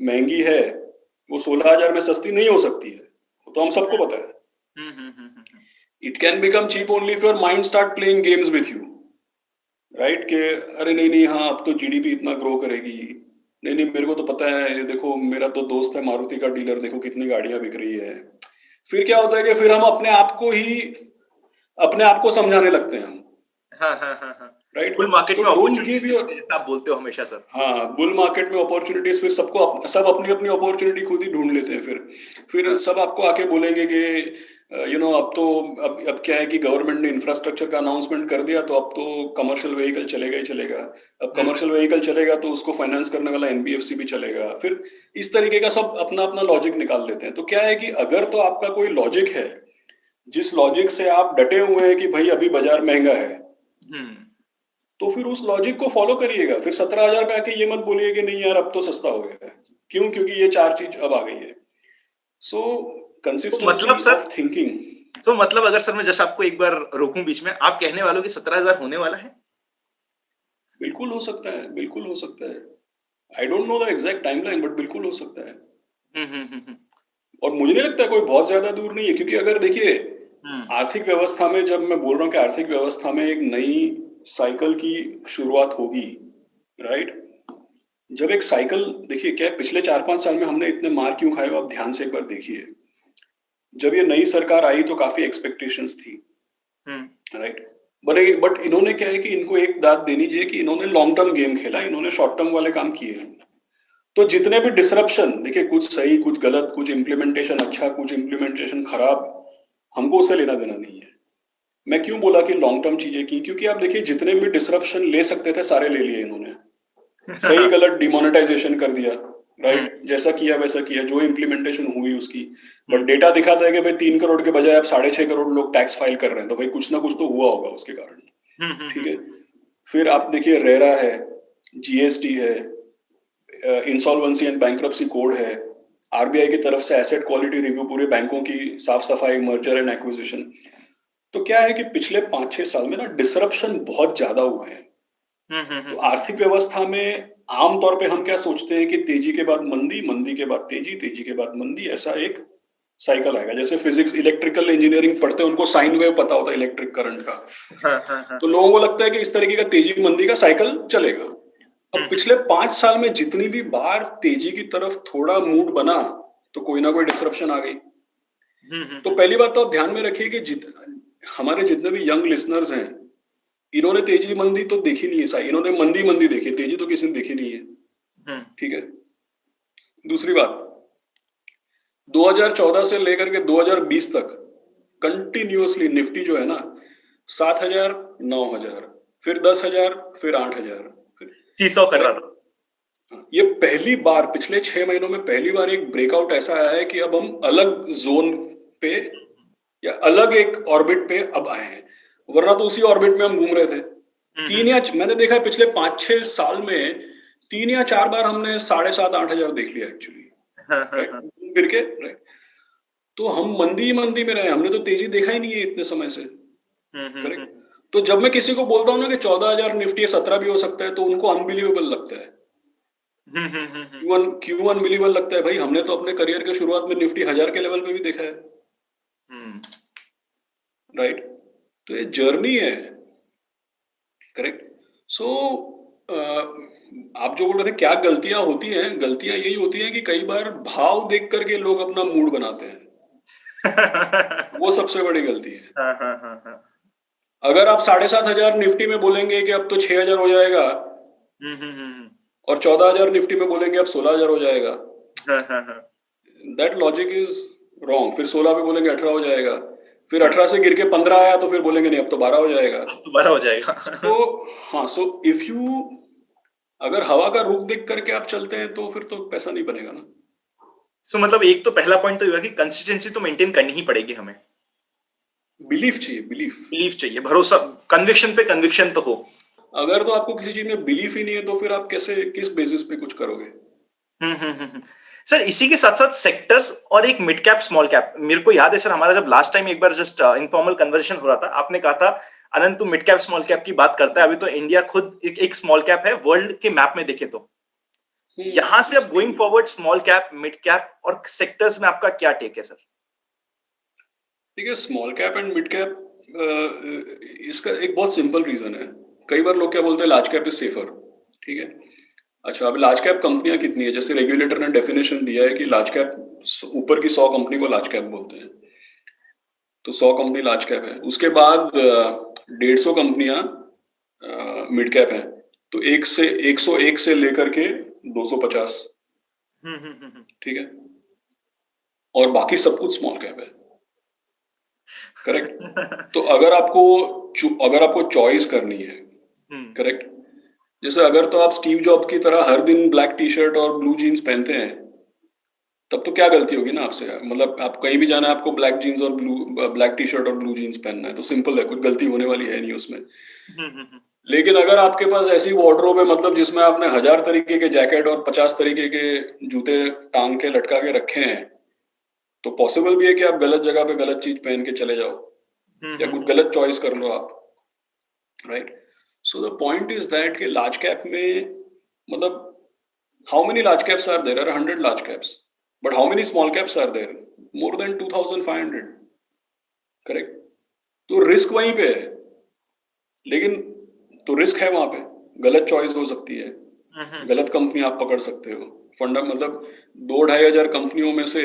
महंगी है, वो 16,000 में सस्ती नहीं हो सकती है, वो तो हम सबको पता है। It can become cheap only if your mind start playing games with you, right. कि अरे नहीं नहीं, हाँ अब तो जीडीपी इतना ग्रो करेगी, नहीं नहीं मेरे को तो पता है, ये देखो मेरा तो दोस्त है मारुति का डीलर, देखो कितनी गाड़ियां बिक रही है। फिर क्या होता है कि फिर हम अपने आप को समझाने लगते हैं हम, हाँ हाँ हाँ हाँ। राइट। बुल मार्केट तो में डोंट अपॉर्चुनिटीज गिव योर, दिखते हैं, जैसा आप बोलते हो हमेशा सर। हाँ, बुल मार्केट में अपॉर्चुनिटीज, फिर सब अपनी अपनी अपॉर्चुनिटी खुद ही ढूंढ लेते हैं। फिर हाँ। सब आपको आके बोलेंगे कि अब तो अब क्या है कि गवर्नमेंट ने इंफ्रास्ट्रक्चर का अनाउंसमेंट कर दिया, तो अब तो कमर्शियल व्हीकल चलेगा ही चलेगा। अब हम्म कमर्शियल व्हीकल चलेगा तो उसको फाइनेंस करने वाला एनबीएफसी भी चलेगा। फिर इस तरीके का सब अपना अपना लॉजिक निकाल लेते हैं। तो क्या है कि अगर तो आपका कोई लॉजिक है, जिस लॉजिक से आप डटे हुए हैं कि भाई अभी बाजार महंगा है, हम्म। तो फिर उस लॉजिक को फॉलो करिएगा। फिर 17,000 पे आके ये मत बोलिए कि नहीं यार अब तो सस्ता हो गया है, क्यों? क्योंकि ये चार चीज अब आ गई है। सो सो मतलब कंसिस्टेंसी सर, ऑफ थिंकिंग। सो मतलब अगर सर मैं जस्ट आपको एक बार रोकूं बीच में, आप कहने वालों कि 17,000 होने वाला है? बिल्कुल हो सकता है, बिल्कुल हो सकता है। I don't know the exact timeline, but बिल्कुल हो सकता है। हम्म। और मुझे नहीं लगता है कोई बहुत ज्यादा दूर नहीं है, क्योंकि अगर देखिए हम्म। आर्थिक व्यवस्था में, जब मैं बोल रहा हूँ कि आर्थिक व्यवस्था में एक नई साइकिल की शुरुआत होगी, राइट। जब एक साइकिल, देखिए क्या है, पिछले 4-5 साल में हमने इतने मार क्यों खाए, हो आप ध्यान से एक बार देखिए। जब ये नई सरकार आई तो काफी एक्सपेक्टेशंस थी, हम्म। राइट। बट इन्होंने क्या है कि इनको एक दाद देनी चाहिए कि इन्होंने लॉन्ग टर्म गेम खेला, इन्होंने शॉर्ट टर्म वाले काम किए हैं। तो जितने भी डिसरप्शन, देखिए कुछ सही कुछ गलत, कुछ इम्प्लीमेंटेशन अच्छा कुछ इम्प्लीमेंटेशन खराब, हमको उससे लेना देना नहीं है। मैं क्यों बोला कि लॉन्ग टर्म चीजें की, क्योंकि आप देखिए जितने भी डिसरप्शन ले सकते थे सारे ले लिए इन्होंने। सही गलत डिमोनेटाइजेशन कर दिया, हम्म। राइट। जैसा किया वैसा किया, जो इम्प्लीमेंटेशन हुई उसकी। बट डेटा दिखाता है कि भाई 3 करोड़ के बजाय अब 6.5 करोड़ लोग टैक्स फाइल कर रहे हैं, तो भाई कुछ ना कुछ तो हुआ होगा उसके कारण, ठीक है। फिर आप देखिए रेरा है, जीएसटी है, इंसॉल्वेंसी एंड बैंक्रप्सी कोड है, आरबीआई की तरफ से एसेट क्वालिटी रिव्यू, पूरे बैंकों की साफ सफाई, मर्जर एंड एक्विजिशन। तो क्या है कि पिछले 5-6 साल में ना डिसरप्शन बहुत ज्यादा हुए हैं। तो आर्थिक व्यवस्था में आमतौर पे हम क्या सोचते हैं कि तेजी के बाद मंदी, मंदी के बाद तेजी, तेजी के बाद मंदी, ऐसा एक साइकिल आएगा। जैसे फिजिक्स इलेक्ट्रिकल इंजीनियरिंग पढ़ते हैं उनको साइन वेव पता होता है इलेक्ट्रिक करंट का। हाँ हाँ हाँ। तो लोगों को लगता है कि इस तरीके का तेजी मंदी का साइकिल चलेगा। अब हम्म पिछले 5 साल में जितनी भी बार तेजी की तरफ थोड़ा मूड बना तो कोई ना कोई डिसरप्शन आ गई। तो हम्म। पहली बात तो आप ध्यान में रखिए कि हमारे जितने भी यंग लिसनर्स हैं, इन्होंने तेजी मंदी तो देखी नहीं है, इन्होंने मंदी मंदी देखी, तेजी तो किसी ने देखी नहीं है। हम्म ठीक है। दूसरी बात, 2014 से लेकर के 2020 तक कंटिन्यूअसली निफ्टी जो है ना 7,000 9,000 फिर 10,000 फिर 8,000 फिर 300 कर रहा करेक्ट। था। ये पहली बार पिछले 6 महीनों में पहली बार एक ब्रेकआउट ऐसा आया है कि अब हम अलग जोन पे या अलग एक ऑर्बिट पे अब आए हैं, वरना तो उसी ऑर्बिट में हम घूम रहे थे। मैंने देखा है पिछले 5-6 साल में 3 या 4 बार हमने 7,500 8,000 देख लिया एक्चुअली। हाँ हाँ राइट, हाँ। फिर के राइट। तो हम मंदी ही मंदी में रहे, हमने तो तेजी देखा ही नहीं है इतने समय से। करेक्ट। हम्म। तो जब मैं किसी को बोलता हूँ ना कि 14,000 निफ्टी 17 भी हो सकता है तो उनको अनबिलीवेबल लगता है। हम्म। क्यों अनबिलीवेबल लगता है भाई? हमने तो अपने करियर के शुरुआत में निफ्टी 1,000 के लेवल पे भी देखा है। हम्म। राइट। तो ये जर्नी है। करेक्ट। सो आप जो बोल रहे थे क्या गलतियां होती हैं, गलतियां यही होती हैं कि कई बार भाव देख करके लोग अपना मूड बनाते हैं, वो सबसे बड़ी गलती है। हाँ हाँ हाँ हाँ। अगर आप 7,500 निफ्टी में बोलेंगे कि अब तो 6,000 हो जाएगा हम्म। और 14,000 निफ्टी में बोलेंगे अब 16,000 हो जाएगा, हाँ हाँ हाँ दैट लॉजिक इज रॉन्ग। फिर 16 पे बोलेंगे 18 हो जाएगा, फिर हाँ। 18 से गिर के 15 आया तो फिर बोलेंगे नहीं अब तो 12 हो जाएगा। दोबारा हो जाएगा। तो हाँ, सो इफ यू अगर हवा का रुख देख करके आप चलते हैं तो फिर तो पैसा नहीं बनेगा ना। सो मतलब एक तो पहला पॉइंट तो ये हुआ कि कंसिस्टेंसी तो मेंटेन करनी ही पड़ेगी हमें। बिलीफ चाहिए, बिलीफ। बिलीफ चाहिए, भरोसा, कन्विक्शन पे कन्विक्शन तो हो। अगर तो आपको किसी चीज में बिलीफ ही नहीं है तो फिर आप कैसे, किस बेसिस पे कुछ करोगे? सर इसी के साथ साथ सेक्टर्स और एक मिड कैप स्मॉल कैप, मेरे को याद है सर हमारा जब लास्ट टाइम एक बार जस्ट इनफॉर्मल कन्वर्सेशन हो रहा था, आपने कहा था अनंत तू मिड कैप स्मॉल कैप की बात करता है, अभी तो इंडिया खुद एक स्मॉल कैप है वर्ल्ड के मैप में देखे तो। यहां से अब going forward small cap mid cap और सेक्टर्स में आपका क्या टेक है सर? ठीक है, small cap and mid cap, इसका एक बहुत सिंपल रीजन है। कई बार लोग क्या बोलते हैं, लार्ज कैप इज सेफर। ठीक है। अच्छा, अब लार्ज कैप कंपनियां कितनी है? जैसे रेगुलेटर ने डेफिनेशन दिया है कि लार्ज कैप ऊपर की 100 कंपनी को लार्ज कैप बोलते हैं, तो 100 कंपनी लार्ज कैप है। उसके बाद 150 कंपनियां मिड कैप हैं, तो 101 से लेकर के 250। ठीक है। और बाकी सब कुछ स्मॉल कैप है। करेक्ट। तो अगर आपको चॉइस करनी है, करेक्ट, जैसे अगर तो आप स्टीव जॉब की तरह हर दिन ब्लैक टी शर्ट और ब्लू जीन्स पहनते हैं, तब तो क्या गलती होगी ना आपसे? मतलब आप कहीं भी जाना है, आपको ब्लैक जीन्स और ब्लैक टी शर्ट और ब्लू जीन्स पहनना है, तो सिंपल है, कुछ गलती होने वाली है नहीं उसमें। लेकिन अगर आपके पास ऐसी वार्डरोब है, मतलब जिसमें आपने 1,000 तरीके के जैकेट और 50 तरीके के जूते टांग के लटका के रखे हैं, तो पॉसिबल भी है कि आप गलत जगह पे गलत चीज पहन के चले जाओ या कुछ गलत चॉइस कर लो आप। Right. So the point is that कि लार्ज कैप में, मतलब how many large caps are there? 100 large caps, but how many small caps are there? More than 2,500। Correct. तो रिस्क वहीं पे है, लेकिन तो रिस्क है वहां पे, गलत चॉइस हो सकती है, गलत कंपनी आप पकड़ सकते हो। मतलब 2-2,500 कंपनियों में से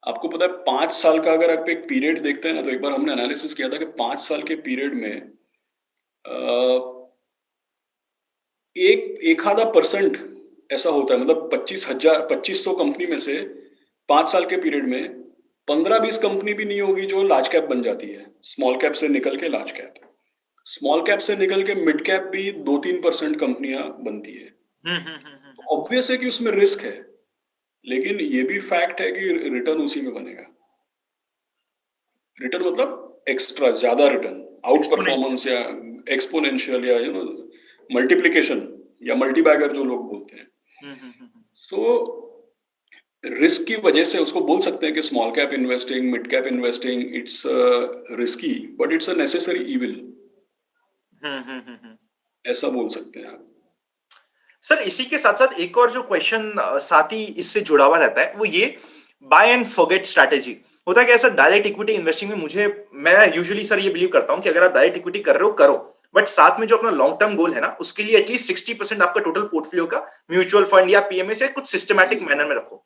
आपको पता है 5 साल का अगर आप एक पीरियड देखते हैं ना, तो एक बार हमने एनालिसिस किया था कि 5 साल के पीरियड में एक आधा परसेंट ऐसा होता है, मतलब 25,000 कंपनी में से 5 साल के पीरियड में 15-20 कंपनी भी नहीं होगी जो लार्ज कैप बन जाती है, स्मॉल कैप से निकल के लार्ज कैप। स्मॉल कैप से निकल के मिड कैप भी 2-3% कंपनियां बनती है। ऑब्वियस है कि उसमें रिस्क है, लेकिन ये भी फैक्ट है कि रिटर्न उसी में बनेगा। रिटर्न मतलब एक्स्ट्रा, ज्यादा रिटर्न, आउट परफॉर्मेंस या एक्सपोनेंशियल या मल्टीप्लिकेशन या मल्टीबैगर जो लोग बोलते हैं। सो रिस्क की वजह से उसको बोल सकते हैं कि small cap investing, mid cap investing, it's risky but it's a necessary evil, ऐसा बोल सकते हैं आप। सर इसी के साथ साथ एक और जो क्वेश्चन साथ ही इससे जुड़ा हुआ रहता है वो ये, बाय एंड फॉरगेट स्ट्रैटेजी। होता है कैसा, डायरेक्ट इक्विटी इन्वेस्टिंग में मैं यूजुअली सर ये बिलीव करता हूँ कि अगर आप डायरेक्ट इक्विटी कर रहे हो करो, बट साथ में जो अपना लॉन्ग टर्म गोल है ना, उसके लिए एटलीस्ट 60% आपका टोटल पोर्टफोलियो का म्यूचुअल फंड या पीएमए से कुछ सिस्टमैटिक मैनर में रखो।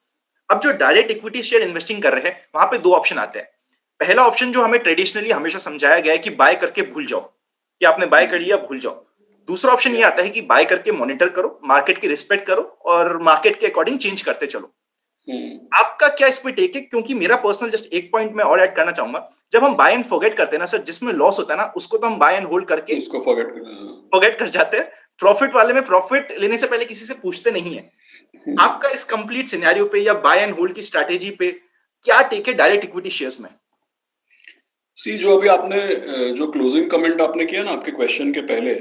अब जो डायरेक्ट इक्विटी शेयर इन्वेस्टिंग कर रहे हैं, वहां पे दो ऑप्शन आते हैं। पहला ऑप्शन जो हमें ट्रेडिशनली हमेशा समझाया गया है कि बाय करके भूल जाओ, कि आपने बाय कर लिया भूल जाओ। दूसरा ऑप्शन ये आता है कि बाय करके मॉनिटर करो, मार्केट की रिस्पेक्ट करो और मार्केट के अकॉर्डिंग चेंज करते चलो। आपका क्या इस पे टेक है? क्योंकि मेरा पर्सनल जस्ट एक पॉइंट मैं और ऐड करना चाहूंगा, जब हम बाय एंड फॉरगेट करते हैं ना सर, जिसमें लॉस होता है ना, उसको तो हम बाय एंड होल्ड करके उसको फॉरगेट करना। फॉरगेट कर जाते हैं। प्रॉफिट वाले में प्रॉफिट लेने से पहले किसी से पूछते नहीं है। आपका इस कंप्लीट सिनेरियो पे या बाय एंड होल्ड की स्ट्रैटेजी पे क्या टेक है डायरेक्ट इक्विटी शेयर्स में? सी, जो अभी आपने जो क्लोजिंग कमेंट आपने किया ना आपके क्वेश्चन के पहले,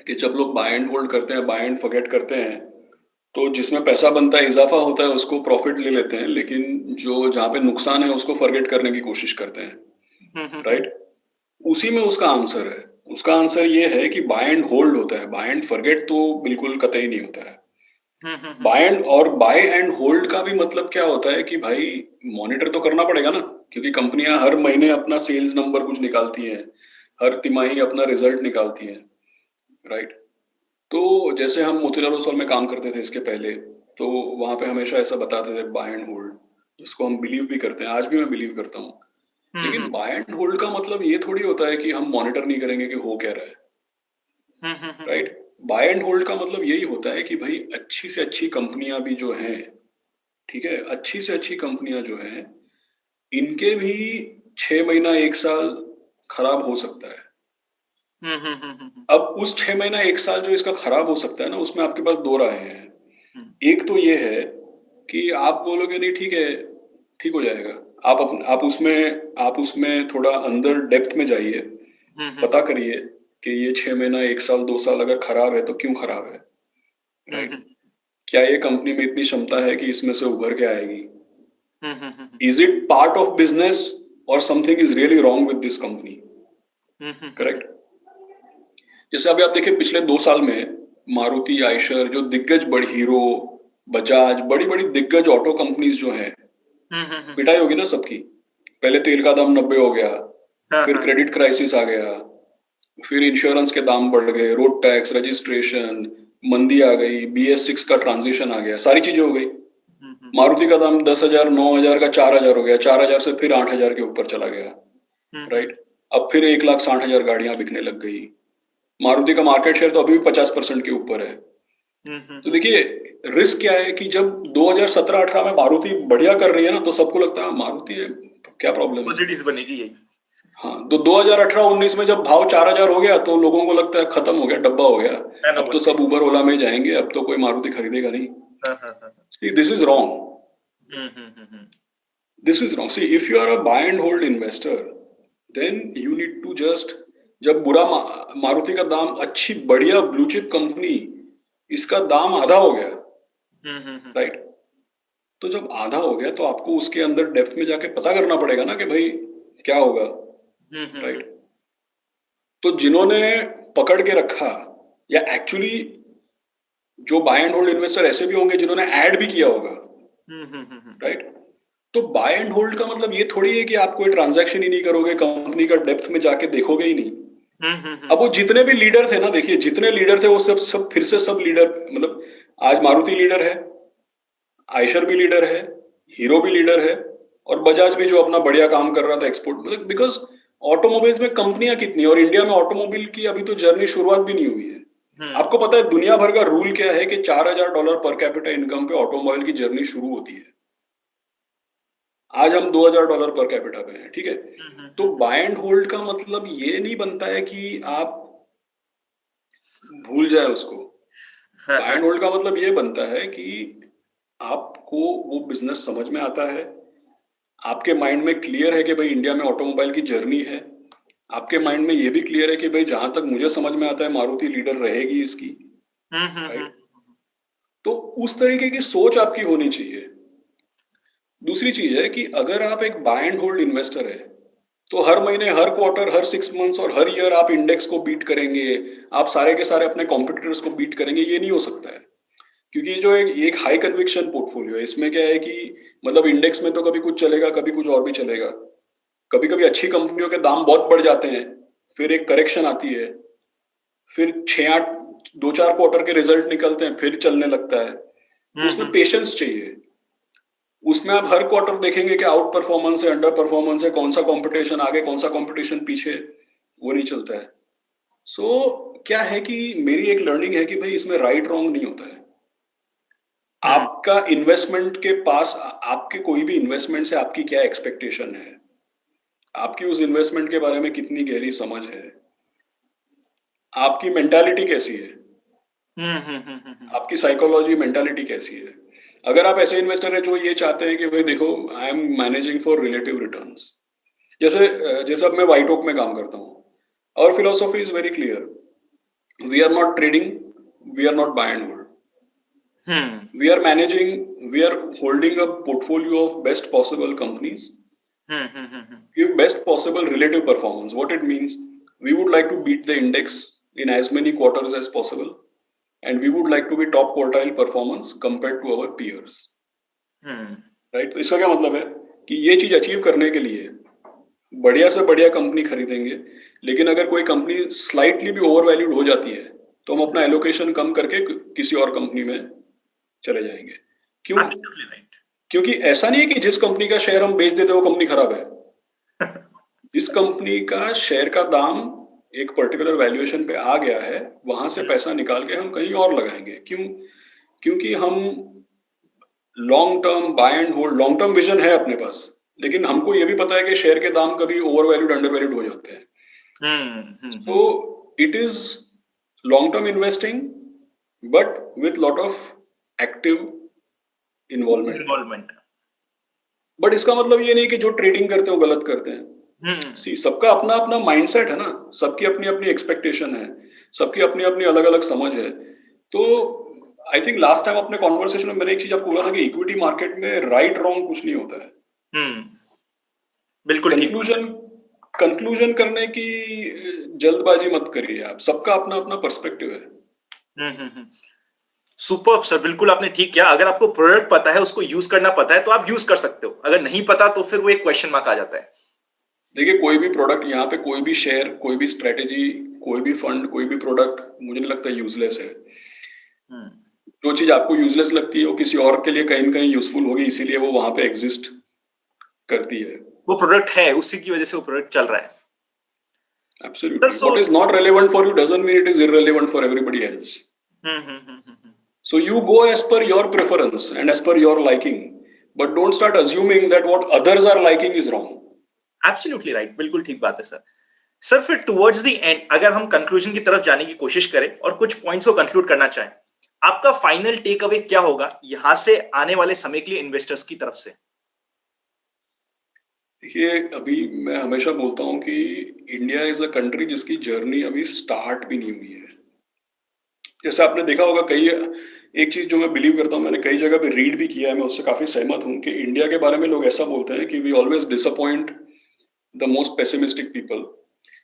कि जब लोग बाय एंड होल्ड करते हैं, बाय एंड फॉरगेट करते हैं, तो जिसमें पैसा बनता है, इजाफा होता है, उसको प्रॉफिट ले लेते हैं, लेकिन जो जहाँ पे नुकसान है उसको फॉरगेट करने की कोशिश करते हैं, राइट? उसी में उसका आंसर है। उसका आंसर ये है कि बाय एंड होल्ड होता है, बाय एंड फॉरगेट तो बिल्कुल कतई नहीं होता है। बाय एंड होल्ड का भी मतलब क्या होता है कि भाई मॉनिटर तो करना पड़ेगा ना, क्योंकि कंपनियां हर महीने अपना सेल्स नंबर कुछ निकालती हैं, हर तिमाही अपना रिजल्ट निकालती हैं, राइट? तो जैसे हम मोतीलाल ओसवाल में काम करते थे इसके पहले, तो वहां पे हमेशा ऐसा बताते थे बाय एंड होल्ड, जिसको हम बिलीव भी करते हैं, आज भी मैं बिलीव करता हूँ। लेकिन बाय एंड होल्ड का मतलब ये थोड़ी होता है कि हम मॉनिटर नहीं करेंगे कि हो क्या रहा है, राइट? बाय एंड होल्ड का मतलब यही होता है कि भाई अच्छी से अच्छी कंपनियां भी जो हैं, ठीक है, अच्छी से अच्छी कंपनियां जो हैं, इनके भी 6 महीना 1 साल खराब हो सकता है। अब उस 6 महीना 1 साल जो इसका खराब हो सकता है ना, उसमें आपके पास दो राहें हैं। एक तो ये है कि आप बोलोगे नहीं ठीक है, ठीक हो जाएगा। आप उसमें थोड़ा अंदर डेप्थ में जाइए, पता करिए कि ये 6 महीना 1 साल 2 साल अगर खराब है तो क्यों खराब है, राइट? क्या ये कंपनी में इतनी क्षमता है कि इसमें से उभर के आएगी? Is it part of business और something is really wrong with this company, correct? जैसे अभी आप देखिए पिछले 2 साल में मारुति, आयशर, जो दिग्गज बड़ी, हीरो, बजाज, बड़ी बड़ी दिग्गज ऑटो कंपनीज जो हैं, पिटाई होगी ना सबकी। पहले तेल का दाम 90 हो गया, फिर क्रेडिट क्राइसिस आ गया, फिर इंश्योरेंस के दाम बढ़ गए, रोड टैक्स, रजिस्ट्रेशन, मंदी आ गई, BS6 का ट्रांजिशन आ गया, सारी चीजें हो गई। मारुति का दाम 10,000 9,000 का 4,000 हो गया, 4,000 से फिर 8,000 के ऊपर चला गया, राइट? अब फिर 1,60,000 गाड़ियां बिकने लग गई। मारुति का मार्केट शेयर तो अभी भी 50% के ऊपर है। तो देखिए रिस्क क्या है कि जब 2017-18 में मारुति बढ़िया कर रही है ना, तो सबको लगता है मारुति है, क्या प्रॉब्लम है? मर्सिडीज बनेगी यही। हाँ, तो 2018-19 में जब भाव 4,000 हो गया तो लोगों को लगता है खत्म हो गया, डब्बा हो गया, अब तो सब उबर ओला में ही जाएंगे, अब तो कोई मारुति खरीदेगा नहीं। See, this is wrong. This is wrong. See, if you are a buy and hold investor, then you need to just, जब बुरा मारुति का दाम, अच्छी बढ़िया ब्लू चिप कंपनी, इसका दाम आधा हो गया, राइट? तो जब आधा हो गया तो आपको उसके अंदर डेप्थ में जाके पता करना पड़ेगा ना कि भाई क्या होगा, राइट? तो जिन्होंने पकड़ के रखा, या एक्चुअली जो बाय एंड होल्ड इन्वेस्टर ऐसे भी होंगे जिन्होंने ऐड भी किया होगा, राइट? तो बाय एंड होल्ड का मतलब ये थोड़ी है कि आप कोई ट्रांजैक्शन ही नहीं करोगे, कंपनी का डेप्थ में जाके देखोगे ही नहीं। अब वो जितने भी लीडर थे ना, देखिए जितने लीडर थे वो सब फिर से सब लीडर, मतलब आज मारुति लीडर है, आयशर भी लीडर है, हीरो भी लीडर है, और बजाज भी जो अपना बढ़िया काम कर रहा था एक्सपोर्ट, मतलब बिकॉज ऑटोमोबाइल्स में कंपनियां कितनी, और इंडिया में ऑटोमोबाइल की अभी तो जर्नी शुरुआत भी नहीं हुई है। आपको पता है दुनिया भर का रूल क्या है कि $4,000 पर कैपिटा इनकम पे ऑटोमोबाइल की जर्नी शुरू होती है। आज हम $2,000 पर कैपिटा पे हैं, ठीक है? तो बाय एंड होल्ड का मतलब ये नहीं बनता है कि आप भूल जाए उसको। बाय एंड होल्ड का मतलब ये बनता है कि आपको वो बिजनेस समझ में आता है, आपके माइंड में क्लियर है कि भाई इंडिया में ऑटोमोबाइल की जर्नी है, आपके माइंड में ये भी क्लियर है कि भाई जहां तक मुझे समझ में आता है मारुति लीडर रहेगी इसकी, राइट? तो उस तरीके की सोच आपकी होनी चाहिए। दूसरी चीज है कि अगर आप एक बाय एंड होल्ड इन्वेस्टर है, तो हर महीने, हर क्वार्टर, हर 6 मंथ्स और हर ईयर आप इंडेक्स को बीट करेंगे, आप सारे के सारे अपने कॉम्पिटिटर्स को बीट करेंगे, ये नहीं हो सकता है। क्योंकि जो एक हाई कन्विक्शन पोर्टफोलियो है, इसमें क्या है कि मतलब इंडेक्स में तो कभी कुछ चलेगा, कभी कुछ और भी चलेगा। कभी-कभी अच्छी कंपनियों के दाम बहुत बढ़ जाते हैं, फिर एक करेक्शन आती है, फिर 6-8 2-4 क्वार्टर के रिजल्ट निकलते हैं, फिर चलने लगता है। तो उसमें हम्म। पेशेंस चाहिए। उसमें आप हर क्वार्टर देखेंगे कि आउट परफॉर्मेंस है, अंडर परफॉर्मेंस है, कौन-सा कॉम्पिटिशन आगे, कौन-सा कॉम्पिटिशन पीछे, वो नहीं चलता है। क्या है कि मेरी एक लर्निंग है कि भई इसमें राइट रॉन्ग नहीं होता है। हम्म। आपका इन्वेस्टमेंट के पास आपके कोई भी इन्वेस्टमेंट से आपकी क्या एक्सपेक्टेशन है? आपकी उस इन्वेस्टमेंट के बारे में कितनी गहरी समझ है? आपकी मेंटालिटी कैसी है? आपकी साइकोलॉजी, मेंटालिटी कैसी है? अगर आप ऐसे इन्वेस्टर हैं जो ये चाहते हैं कि भाई देखो I am managing for relative returns, जैसे अब मैं व्हाइट ओक में काम करता हूँ। Our philosophy is very clear, we are not trading, we are not buy and hold, hmm. we are holding a portfolio of best possible companies, hmm. give best possible relative performance. What it means, we would like to beat the index in as many quarters as possible, and we would like to be top quartile performance compared to our peers. Hmm. Right? तो इसका क्या मतलब है कि ये चीज achieve करने के लिए बढ़िया से बढ़िया कंपनी खरीदेंगे, लेकिन अगर कोई कंपनी स्लाइटली भी ओवर वैल्यूड हो जाती है तो हम अपना एलोकेशन कम करके किसी और कंपनी में चले जाएंगे। क्यों? Absolutely right. क्योंकि ऐसा नहीं है कि जिस कंपनी का शेयर हम बेच देते वो कंपनी खराब है। जिस कंपनी का शेयर का दाम एक पर्टिकुलर वैल्यूएशन पे आ गया है, वहां से पैसा निकाल के हम कहीं और लगाएंगे। क्यों? क्योंकि हम long term by and hold, long term vision है अपने पास, लेकिन हमको ये भी पता है कि शेयर के दाम कभी ओवर वैल्यूड अंडर वैल्यूड हो जाते हैं। So it is long term investing but with lot of active involvement. Involvement. But इसका मतलब ये नहीं कि जो ट्रेडिंग करते हैं वो गलत करते हैं। हम्म। सी सबका अपना अपना माइंडसेट है ना, सबकी अपनी अपनी एक्सपेक्टेशन है, सबकी अपनी अपनी अलग अलग समझ है। तो आई थिंक लास्ट टाइम अपने कॉन्वर्सेशन में मैंने एक चीज आपको बोला था कि इक्विटी मार्केट में राइट रॉन्ग कुछ नहीं होता है। हम्म। बिल्कुल ठीक। कंक्लूजन कंक्लूजन करने की जल्दबाजी मत करिए आप, सबका अपना अपना पर्सपेक्टिव है। सुपर सर, बिल्कुल आपने ठीक किया। अगर आपको प्रोडक्ट पता है, उसको यूज करना पता है, तो आप यूज कर सकते हो। अगर नहीं पता तो फिर वो एक क्वेश्चन मार्क आ जाता है। देखिए कोई भी प्रोडक्ट यहाँ पे, कोई भी शेयर, कोई भी स्ट्रेटेजी, कोई भी फंड, कोई भी प्रोडक्ट मुझे नहीं लगता यूजलेस है। जो चीज आपको यूजलेस लगती है वो किसी और के लिए कहीं ना कहीं यूजफुल होगी, इसीलिए वो वहां पे एग्जिस्ट करती है। वो प्रोडक्ट है, उसी की वजह से वो प्रोडक्ट चल रहा है। Absolutely. So What is not relevant for you doesn't mean it is irrelevant for everybody else. So you go as per your preference and as per your liking, but don't start assuming that what others are liking is wrong. Absolutely right, बिल्कुल ठीक बात है sir. Sir फिर towards the end अगर हम conclusion की तरफ जाने की कोशिश करें और कुछ पॉइंट्स को कंक्लूड करना चाहें, आपका फाइनल टेक अवे क्या होगा यहां से आने वाले समय के लिए इन्वेस्टर्स की तरफ से? देखिए अभी मैं हमेशा बोलता हूँ कि इंडिया इज अ कंट्री जिसकी जर्नी अभी स्टार्ट भी नहीं हुई है। जैसे आपने देखा होगा कई, एक चीज जो मैं बिलीव करता हूँ, मैंने कई जगह पे रीड भी किया है, मैं उससे काफी सहमत हूँ कि इंडिया के बारे में लोग ऐसा बोलते हैं कि we always disappoint the most pessimistic people.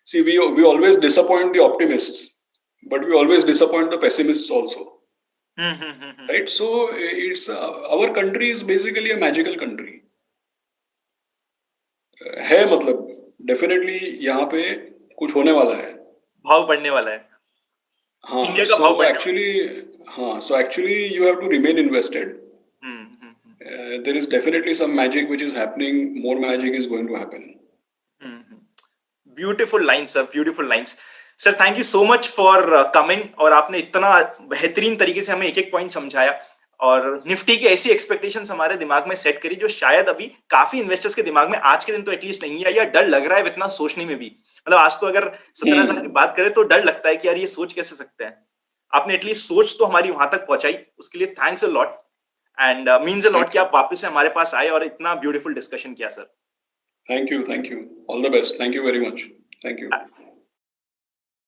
See, we always disappoint the optimists, but we always disappoint the pessimists also, right? So it's our country is basically a magical country. है मतलब डेफिनेटली यहाँ पे कुछ होने वाला है। भाव बढ़ने वाला है। हाँ, इंडिया का भाव बढ़ने वाला so actually you have to remain invested. है। There is definitely some magic which is happening. More magic is going to happen. Beautiful lines sir, beautiful lines sir. Thank you so much for coming, और आपने इतना बेहतरीन तरीके से हमें एक एक पॉइंट समझाया और निफ्टी की ऐसी एक्सपेक्टेशंस हमारे दिमाग में सेट करी जो शायद अभी काफी इन्वेस्टर्स के दिमाग में आज के दिन तो एटलीस्ट नहीं है, या डर लग रहा है इतना सोचने में भी। मतलब आज तो अगर 17 साल की बात करें तो डर लगता है कि यार ये सोच कैसे सकते हैं। आपने एटलीस्ट सोच तो हमारी वहां तक पहुंचाई, उसके लिए thanks a lot and means a lot कि आप वापस से हमारे पास आए और इतना ब्यूटीफुल डिस्कशन किया sir. Thank you. All the best. Thank you very much. Thank you.